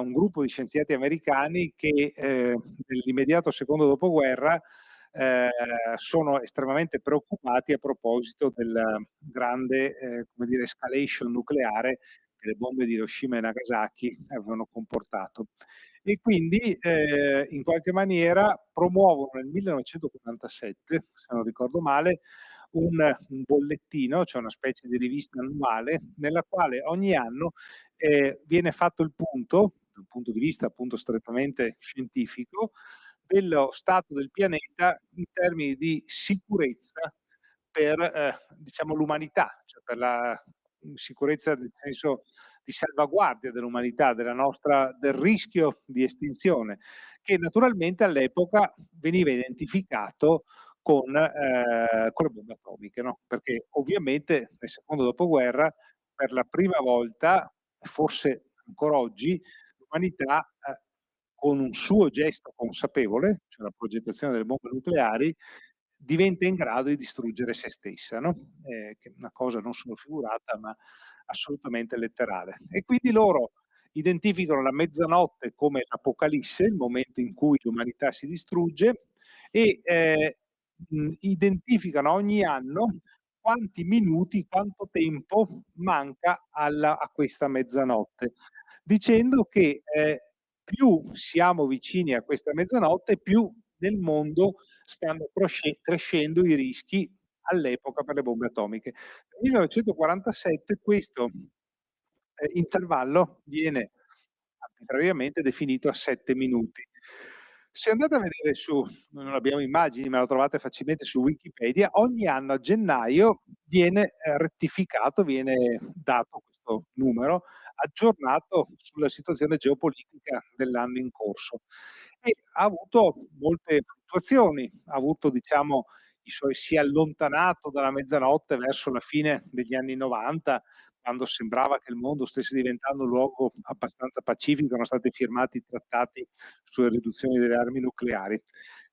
un gruppo di scienziati americani che nell'immediato secondo dopoguerra sono estremamente preoccupati a proposito del grande come dire, escalation nucleare che le bombe di Hiroshima e Nagasaki avevano comportato. E quindi in qualche maniera promuovono nel 1947, se non ricordo male, un bollettino, cioè una specie di rivista annuale, nella quale ogni anno viene fatto il punto, dal punto di vista appunto strettamente scientifico, dello stato del pianeta in termini di sicurezza per diciamo l'umanità, cioè per la sicurezza nel senso di salvaguardia dell'umanità, del rischio di estinzione, che naturalmente all'epoca veniva identificato con le bombe atomiche, no? Perché ovviamente nel secondo dopoguerra per la prima volta, forse ancora oggi, l'umanità con un suo gesto consapevole, cioè la progettazione delle bombe nucleari, diventa in grado di distruggere se stessa, no? Che è una cosa non solo figurata, ma assolutamente letterale. E quindi loro identificano la mezzanotte come l'Apocalisse, il momento in cui l'umanità si distrugge, e identificano ogni anno quanti minuti, quanto tempo manca a questa mezzanotte, dicendo che più siamo vicini a questa mezzanotte, più nel mondo stanno crescendo i rischi all'epoca per le bombe atomiche. Nel 1947 questo intervallo viene arbitrariamente definito a 7 minuti. Se andate a vedere non abbiamo immagini, ma lo trovate facilmente su Wikipedia, ogni anno a gennaio viene rettificato, viene dato questo numero, aggiornato sulla situazione geopolitica dell'anno in corso. E ha avuto molte fluttuazioni, ha avuto diciamo si è allontanato dalla mezzanotte verso la fine degli anni 90, quando sembrava che il mondo stesse diventando un luogo abbastanza pacifico, erano stati firmati i trattati sulle riduzioni delle armi nucleari.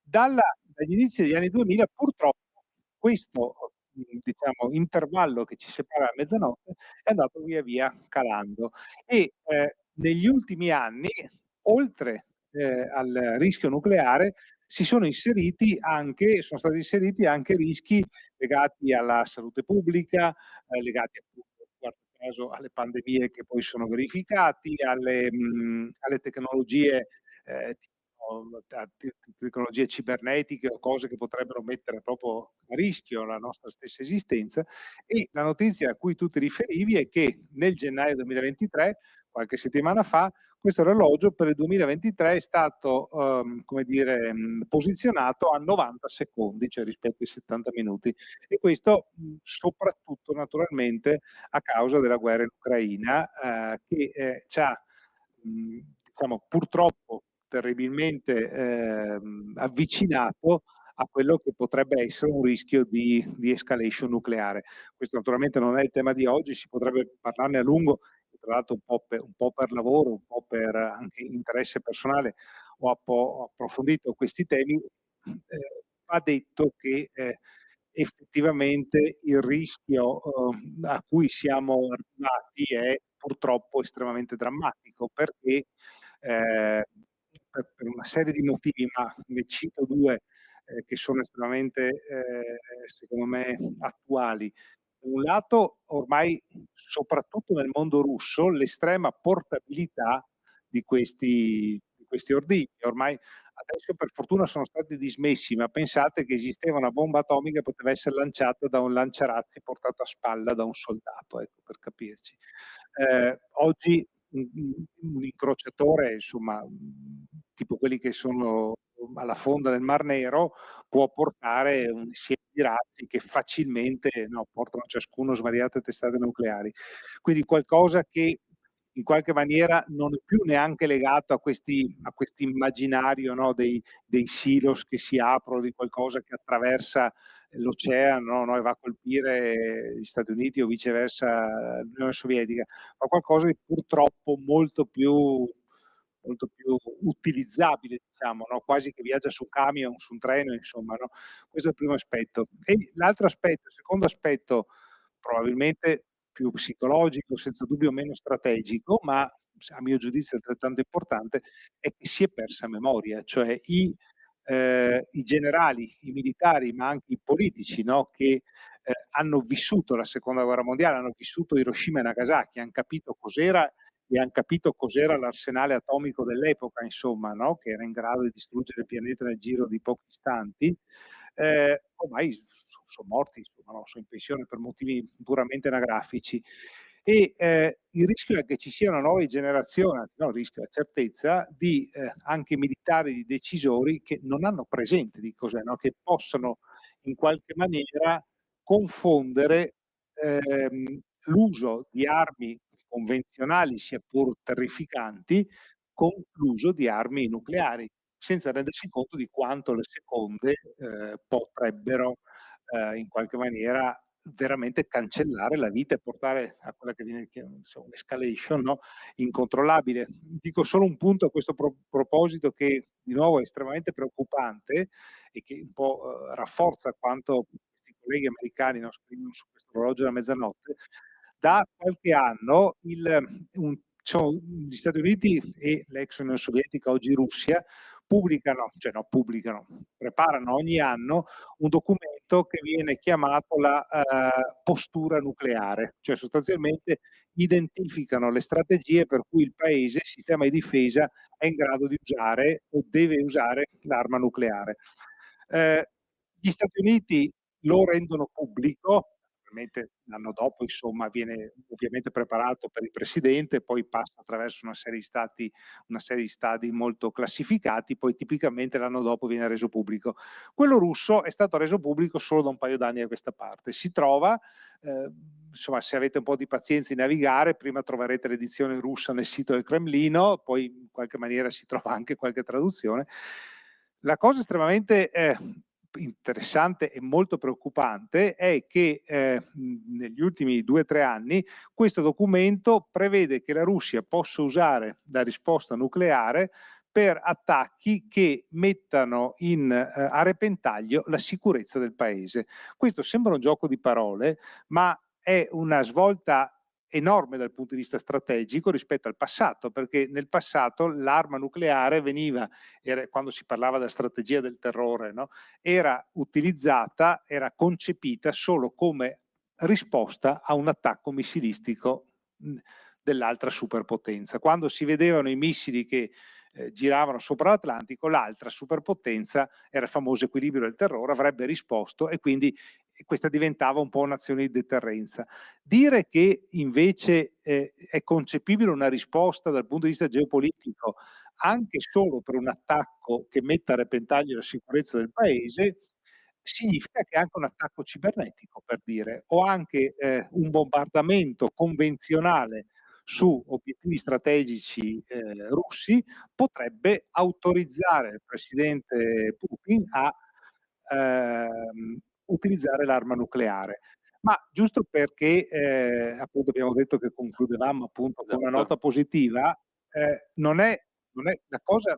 Dagli inizi degli anni 2000 purtroppo questo diciamo, intervallo che ci separa da mezzanotte è andato via via calando e negli ultimi anni, oltre al rischio nucleare, sono stati inseriti anche rischi legati alla salute pubblica, legati appunto, guarda caso, alle pandemie che poi sono verificati, alle tecnologie, tecnologie cibernetiche o cose che potrebbero mettere proprio a rischio la nostra stessa esistenza. E la notizia a cui tu ti riferivi è che nel gennaio 2023, qualche settimana fa, questo orologio per il 2023 è stato come dire, posizionato a 90 secondi, cioè rispetto ai 70 minuti. E questo soprattutto naturalmente a causa della guerra in Ucraina che ci ha diciamo, purtroppo terribilmente avvicinato a quello che potrebbe essere un rischio di escalation nucleare. Questo naturalmente non è il tema di oggi, si potrebbe parlarne a lungo, tra l'altro un po' per lavoro, un po' per anche interesse personale ho approfondito questi temi. Va detto che effettivamente il rischio a cui siamo arrivati è purtroppo estremamente drammatico perché per una serie di motivi, ma ne cito due che sono estremamente secondo me attuali. Da un lato ormai soprattutto nel mondo russo l'estrema portabilità di questi ordigni. Ormai adesso per fortuna sono stati dismessi, ma pensate che esisteva una bomba atomica che poteva essere lanciata da un lanciarazzi portato a spalla da un soldato, ecco, per capirci. Oggi un incrociatore, insomma, tipo quelli che sono alla fonda del Mar Nero, può portare un insieme di razzi che facilmente, no, portano ciascuno svariate testate nucleari. Quindi qualcosa che in qualche maniera non è più neanche legato a questi immaginario, no, dei silos che si aprono, di qualcosa che attraversa l'oceano, no, e va a colpire gli Stati Uniti o viceversa l'Unione Sovietica, ma qualcosa di purtroppo molto più utilizzabile, diciamo, no? Quasi che viaggia su camion, su un treno, insomma, no? Questo è il primo aspetto. E l'altro aspetto, il secondo aspetto, probabilmente più psicologico, senza dubbio meno strategico, ma a mio giudizio altrettanto importante, è che si è persa memoria, cioè i generali, i militari, ma anche i politici, no? Che hanno vissuto la seconda guerra mondiale, hanno vissuto Hiroshima e Nagasaki, hanno capito cos'era e hanno capito cos'era l'arsenale atomico dell'epoca, insomma, no? Che era in grado di distruggere il pianeta nel giro di pochi istanti. Ormai sono morti, insomma, no? Sono in pensione per motivi puramente anagrafici. E il rischio è che ci sia una nuova generazione, anzi no, il rischio, la certezza di anche militari, di decisori che non hanno presente di cos'è, no? Che possano in qualche maniera confondere l'uso di armi convenzionali, sia pur terrificanti, con l'uso di armi nucleari, senza rendersi conto di quanto le seconde potrebbero in qualche maniera veramente cancellare la vita e portare a quella che viene un'escalation, no? Incontrollabile. Dico solo un punto a questo proposito che di nuovo è estremamente preoccupante e che un po' rafforza quanto questi colleghi americani, no, scrivono su questo orologio della mezzanotte. Da qualche anno gli Stati Uniti e l'ex Unione Sovietica, oggi Russia, preparano ogni anno un documento che viene chiamato la postura nucleare, cioè sostanzialmente identificano le strategie per cui il paese, il sistema di difesa, è in grado di usare o deve usare l'arma nucleare. Gli Stati Uniti lo rendono pubblico, ovviamente l'anno dopo, insomma, viene ovviamente preparato per il presidente, poi passa attraverso una serie di stadi molto classificati, poi tipicamente l'anno dopo viene reso pubblico. Quello russo è stato reso pubblico solo da un paio d'anni a questa parte. Si trova, insomma, se avete un po' di pazienza di navigare, prima troverete l'edizione russa nel sito del Cremlino, poi in qualche maniera si trova anche qualche traduzione. La cosa estremamente interessante e molto preoccupante è che negli ultimi 2 o 3 anni questo documento prevede che la Russia possa usare la risposta nucleare per attacchi che mettano a repentaglio la sicurezza del paese. Questo sembra un gioco di parole, ma è una svolta enorme dal punto di vista strategico rispetto al passato, perché nel passato l'arma nucleare quando si parlava della strategia del terrore, no? Era utilizzata, era concepita solo come risposta a un attacco missilistico dell'altra superpotenza. Quando si vedevano i missili che giravano sopra l'Atlantico, l'altra superpotenza, era il famoso equilibrio del terrore, avrebbe risposto e quindi questa diventava un po' un'azione di deterrenza. Dire che invece è concepibile una risposta dal punto di vista geopolitico anche solo per un attacco che metta a repentaglio la sicurezza del paese, significa che anche un attacco cibernetico, per dire, o anche un bombardamento convenzionale su obiettivi strategici russi potrebbe autorizzare il presidente Putin a utilizzare l'arma nucleare. Ma giusto perché appunto abbiamo detto che concludevamo appunto con una nota positiva, non è la cosa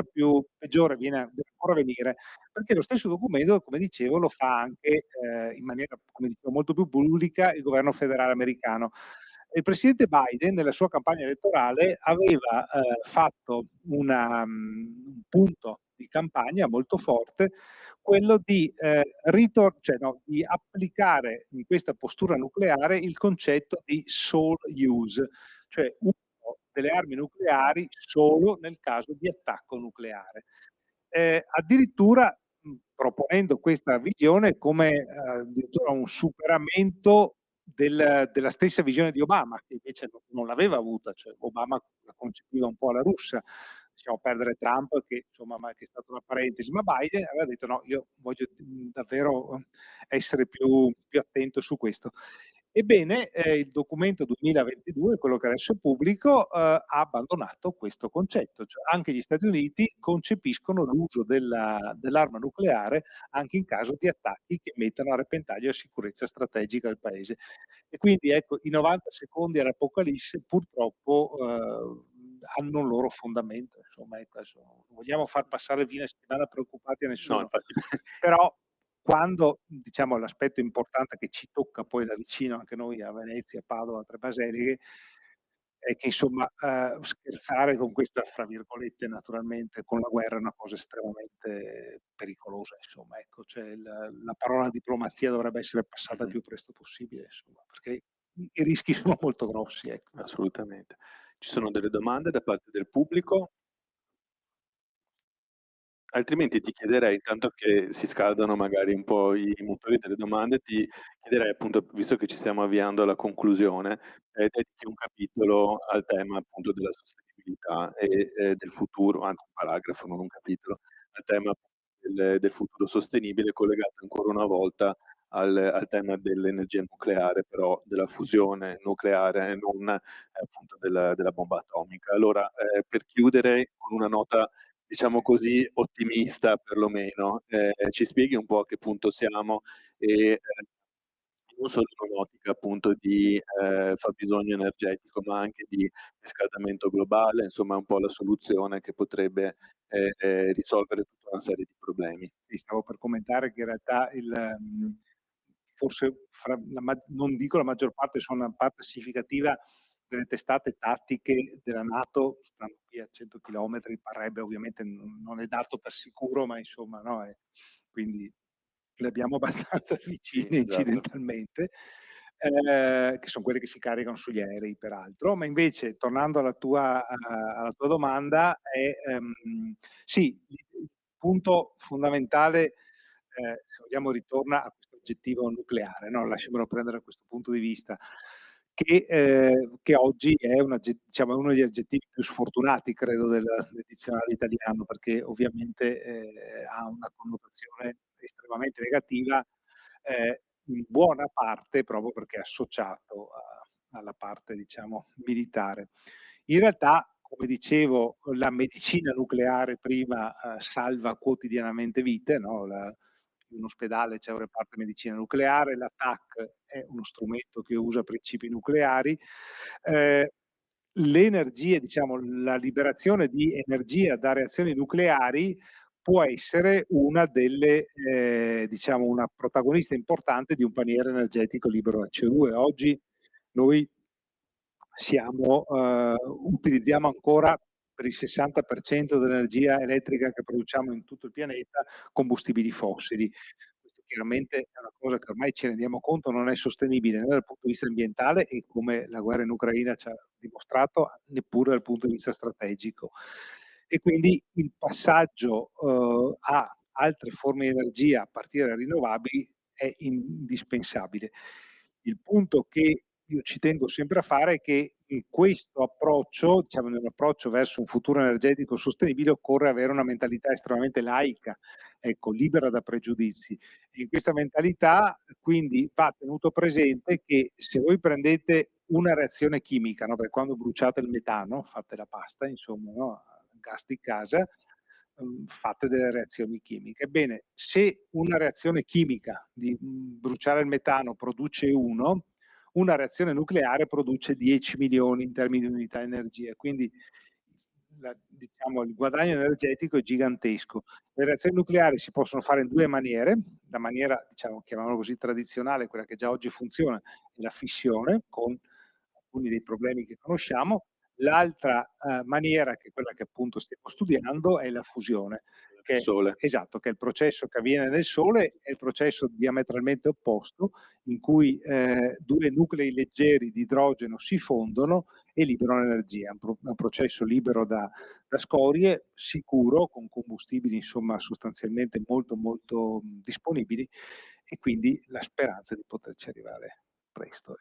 più peggiore deve ancora venire, perché lo stesso documento, come dicevo, lo fa anche in maniera, come dicevo, molto più pubblica il governo federale americano. Il presidente Biden nella sua campagna elettorale aveva fatto un punto di campagna molto forte, quello di di applicare in questa postura nucleare il concetto di sole use, cioè uso delle armi nucleari solo nel caso di attacco nucleare. Addirittura proponendo questa visione come addirittura un superamento della stessa visione di Obama, che invece non l'aveva avuta, cioè Obama la concepiva un po' alla russa, lasciamo perdere Trump che insomma che è stata una parentesi, ma Biden aveva detto no, io voglio davvero essere più attento su questo. Ebbene, il documento 2022, quello che adesso è pubblico, ha abbandonato questo concetto, cioè anche gli Stati Uniti concepiscono l'uso dell'arma nucleare anche in caso di attacchi che mettano a repentaglio la sicurezza strategica del paese. E quindi ecco, i 90 secondi all'Apocalisse purtroppo, hanno un loro fondamento, insomma, ecco, adesso non vogliamo far passare il fine settimana preoccupati a No, nessuno, infatti. però quando, diciamo, l'aspetto importante che ci tocca poi da vicino anche noi a Venezia, Padova, Tre Baseliche, è che insomma, scherzare con questa, fra virgolette, naturalmente, con la guerra è una cosa estremamente pericolosa, insomma, ecco, cioè la parola diplomazia dovrebbe essere passata il Mh-mh. più presto possibile, insomma, perché i rischi sono molto grossi, ecco. Assolutamente. Ci sono delle domande da parte del pubblico? Altrimenti ti chiederei, intanto che si scaldano magari un po' i motori delle domande, ti chiederei appunto, visto che ci stiamo avviando alla conclusione, dedichi un capitolo al tema appunto della sostenibilità e, del futuro, anzi un paragrafo, non un capitolo, al tema del futuro sostenibile, collegato ancora una volta al tema dell'energia nucleare, però della fusione nucleare e non, appunto della bomba atomica. Allora, per chiudere con una nota, diciamo così, ottimista perlomeno. Ci spieghi un po' a che punto siamo e, non solo in un'ottica appunto di, fabbisogno energetico, ma anche di riscaldamento globale, insomma un po' la soluzione che potrebbe, risolvere tutta una serie di problemi. Sì, stavo per commentare che in realtà forse fra la ma non dico la maggior parte, sono una parte significativa delle testate tattiche della NATO stanno qui a 100 chilometri, parrebbe, ovviamente non è dato per sicuro, ma insomma, no, quindi le abbiamo abbastanza Sì, vicine esatto. incidentalmente, che son quelle che si caricano sugli aerei peraltro. Ma invece tornando alla tua domanda è, sì, il punto fondamentale, se vogliamo ritorna a questo oggettivo nucleare, no, lasciamelo prendere da questo punto di vista, che oggi è diciamo è uno degli aggettivi più sfortunati credo del dizionario italiano, perché ovviamente, ha una connotazione estremamente negativa, in buona parte proprio perché è associato alla parte diciamo militare. In realtà, come dicevo, la medicina nucleare prima, salva quotidianamente vite, no, in un ospedale c'è un reparto di medicina nucleare, l'attacco è uno strumento che usa principi nucleari. Ehm, le energie, diciamo, la liberazione di energia da reazioni nucleari può essere una delle, diciamo, una protagonista importante di un paniere energetico libero da CO2. Oggi noi utilizziamo ancora per il 60% dell'energia elettrica che produciamo in tutto il pianeta combustibili fossili. Questo chiaramente è una cosa che ormai ci rendiamo conto non è sostenibile né dal punto di vista ambientale e, come la guerra in Ucraina ci ha dimostrato, neppure dal punto di vista strategico. E quindi il passaggio, a altre forme di energia a partire da rinnovabili è indispensabile. Il punto che io ci tengo sempre a fare è che in questo approccio, diciamo nell'approccio verso un futuro energetico sostenibile, occorre avere una mentalità estremamente laica, ecco, libera da pregiudizi. E in questa mentalità quindi va tenuto presente che se voi prendete una reazione chimica, no, perché quando bruciate il metano, fate la pasta, insomma, no, gas di casa, fate delle reazioni chimiche. Ebbene, se una reazione chimica di, bruciare il metano produce 1, una reazione nucleare produce 10 milioni in termini di unità di energia, quindi diciamo, il guadagno energetico è gigantesco. Le reazioni nucleari si possono fare in 2 maniere: la maniera, diciamo, chiamiamola così, tradizionale, quella che già oggi funziona, è la fissione, con alcuni dei problemi che conosciamo. L'altra, maniera, che è quella che appunto stiamo studiando, è la fusione, Il che sole. esatto, che è il processo che avviene nel Sole, è il processo diametralmente opposto, in cui, 2 nuclei leggeri di idrogeno si fondono e liberano energia. È un processo libero da scorie, sicuro, con combustibili insomma sostanzialmente molto, molto, disponibili, e quindi la speranza di poterci arrivare presto.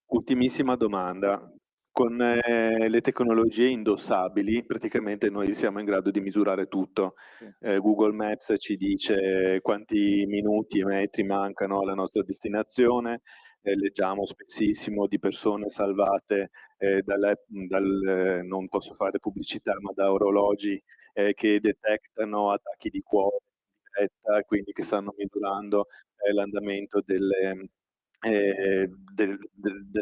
Ultimissima domanda. Con le tecnologie indossabili, praticamente noi siamo in grado di misurare tutto. Sì. Google Maps ci dice quanti minuti e metri mancano alla nostra destinazione, leggiamo spessissimo di persone salvate non posso fare pubblicità, ma da orologi che detectano attacchi di cuore in diretta, quindi che stanno misurando l'andamento del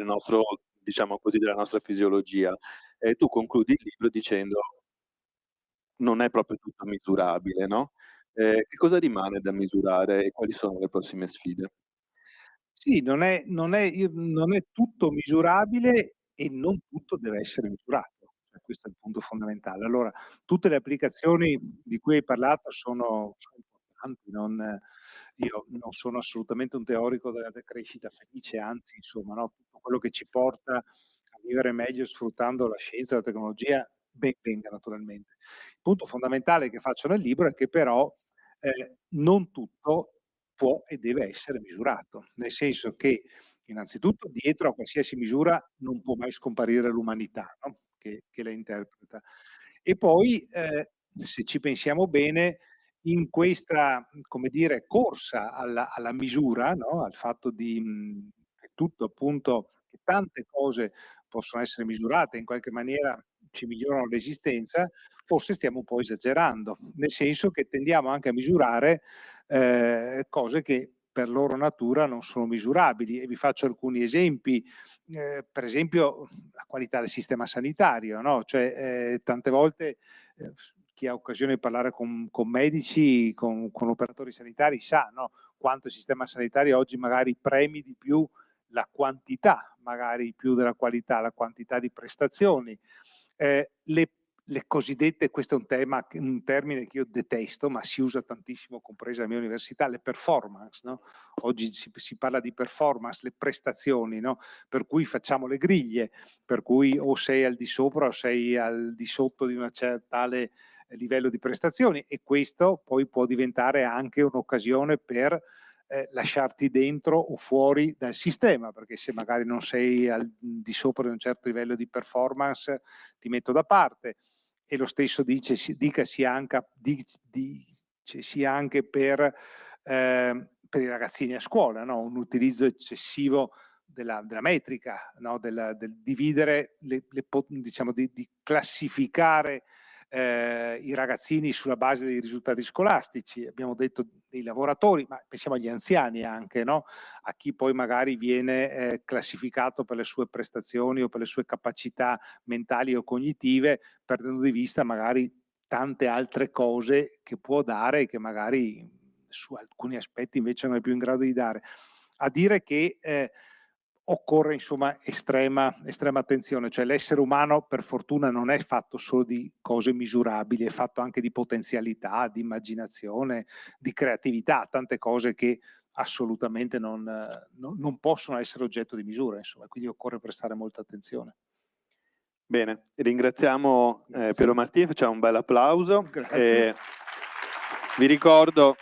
nostro, diciamo così, della nostra fisiologia. E tu concludi il libro dicendo non è proprio tutto misurabile, no? Che cosa rimane da misurare e quali sono le prossime sfide? Sì, non è tutto misurabile e non tutto deve essere misurato. Cioè, questo è il punto fondamentale. Allora, tutte le applicazioni di cui hai parlato sono importanti, io non sono assolutamente un teorico della decrescita felice, anzi, insomma, no, tutto quello che ci porta a vivere meglio sfruttando la scienza e la tecnologia, ben venga naturalmente. Il punto fondamentale che faccio nel libro è che però non tutto può e deve essere misurato, nel senso che innanzitutto dietro a qualsiasi misura non può mai scomparire l'umanità, no? Che la interpreta. E poi, se ci pensiamo bene, in questa, come dire, corsa alla misura, no? Al fatto che tutto appunto, che tante cose possono essere misurate, in qualche maniera ci migliorano l'esistenza, forse stiamo un po' esagerando, nel senso che tendiamo anche a misurare cose che per loro natura non sono misurabili. E vi faccio alcuni esempi. Per esempio la qualità del sistema sanitario, no? Cioè, tante volte chi ha occasione di parlare con medici, con operatori sanitari sa, no? Quanto il sistema sanitario oggi magari premi di più la quantità, magari più della qualità, la quantità di prestazioni. Le cosiddette, questo è un termine che io detesto, ma si usa tantissimo, compresa la mia università, le performance, no? Oggi si parla di performance, le prestazioni, no? Per cui facciamo le griglie, per cui o sei al di sopra o sei al di sotto di una tale livello di prestazioni, e questo poi può diventare anche un'occasione per lasciarti dentro o fuori dal sistema, perché se magari non sei al di sopra di un certo livello di performance ti metto da parte. E lo stesso sia anche per i ragazzini a scuola, no? Un utilizzo eccessivo della metrica, no? Del dividere, diciamo di classificare i ragazzini sulla base dei risultati scolastici. Abbiamo detto dei lavoratori, ma pensiamo agli anziani anche, no? A chi poi magari viene classificato per le sue prestazioni o per le sue capacità mentali o cognitive, perdendo di vista magari tante altre cose che può dare e che magari su alcuni aspetti invece non è più in grado di dare. A dire che occorre insomma estrema attenzione, cioè l'essere umano per fortuna non è fatto solo di cose misurabili, è fatto anche di potenzialità, di immaginazione, di creatività, tante cose che assolutamente non possono essere oggetto di misura, insomma, quindi occorre prestare molta attenzione. Bene, ringraziamo Piero Martini, facciamo un bel applauso. Grazie. Vi ricordo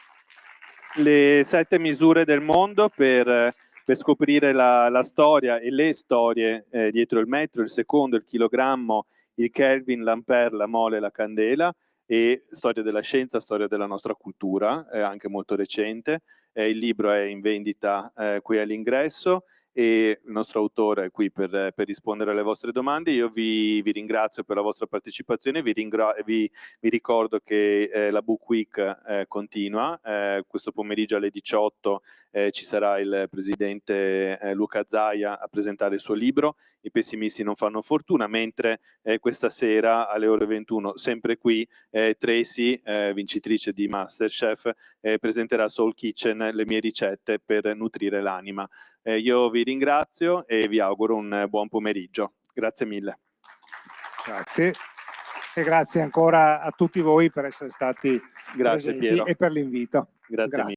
le 7 misure del mondo per scoprire la storia e le storie dietro il metro, il secondo, il chilogrammo, il Kelvin, l'ampere, la mole, la candela, e storia della scienza, storia della nostra cultura, anche molto recente. Il libro è in vendita qui all'ingresso e il nostro autore è qui per rispondere alle vostre domande. Io vi ringrazio per la vostra partecipazione, vi ricordo che la Book Week continua, questo pomeriggio alle 18 ci sarà il presidente Luca Zaia a presentare il suo libro, I pessimisti non fanno fortuna, mentre questa sera alle ore 21, sempre qui, Tracy, vincitrice di Masterchef, presenterà Soul Kitchen, le mie ricette per nutrire l'anima. Io vi ringrazio e vi auguro un buon pomeriggio. Grazie mille. Grazie. E grazie ancora a tutti voi per essere stati presenti Piero. e per l'invito. Grazie mille.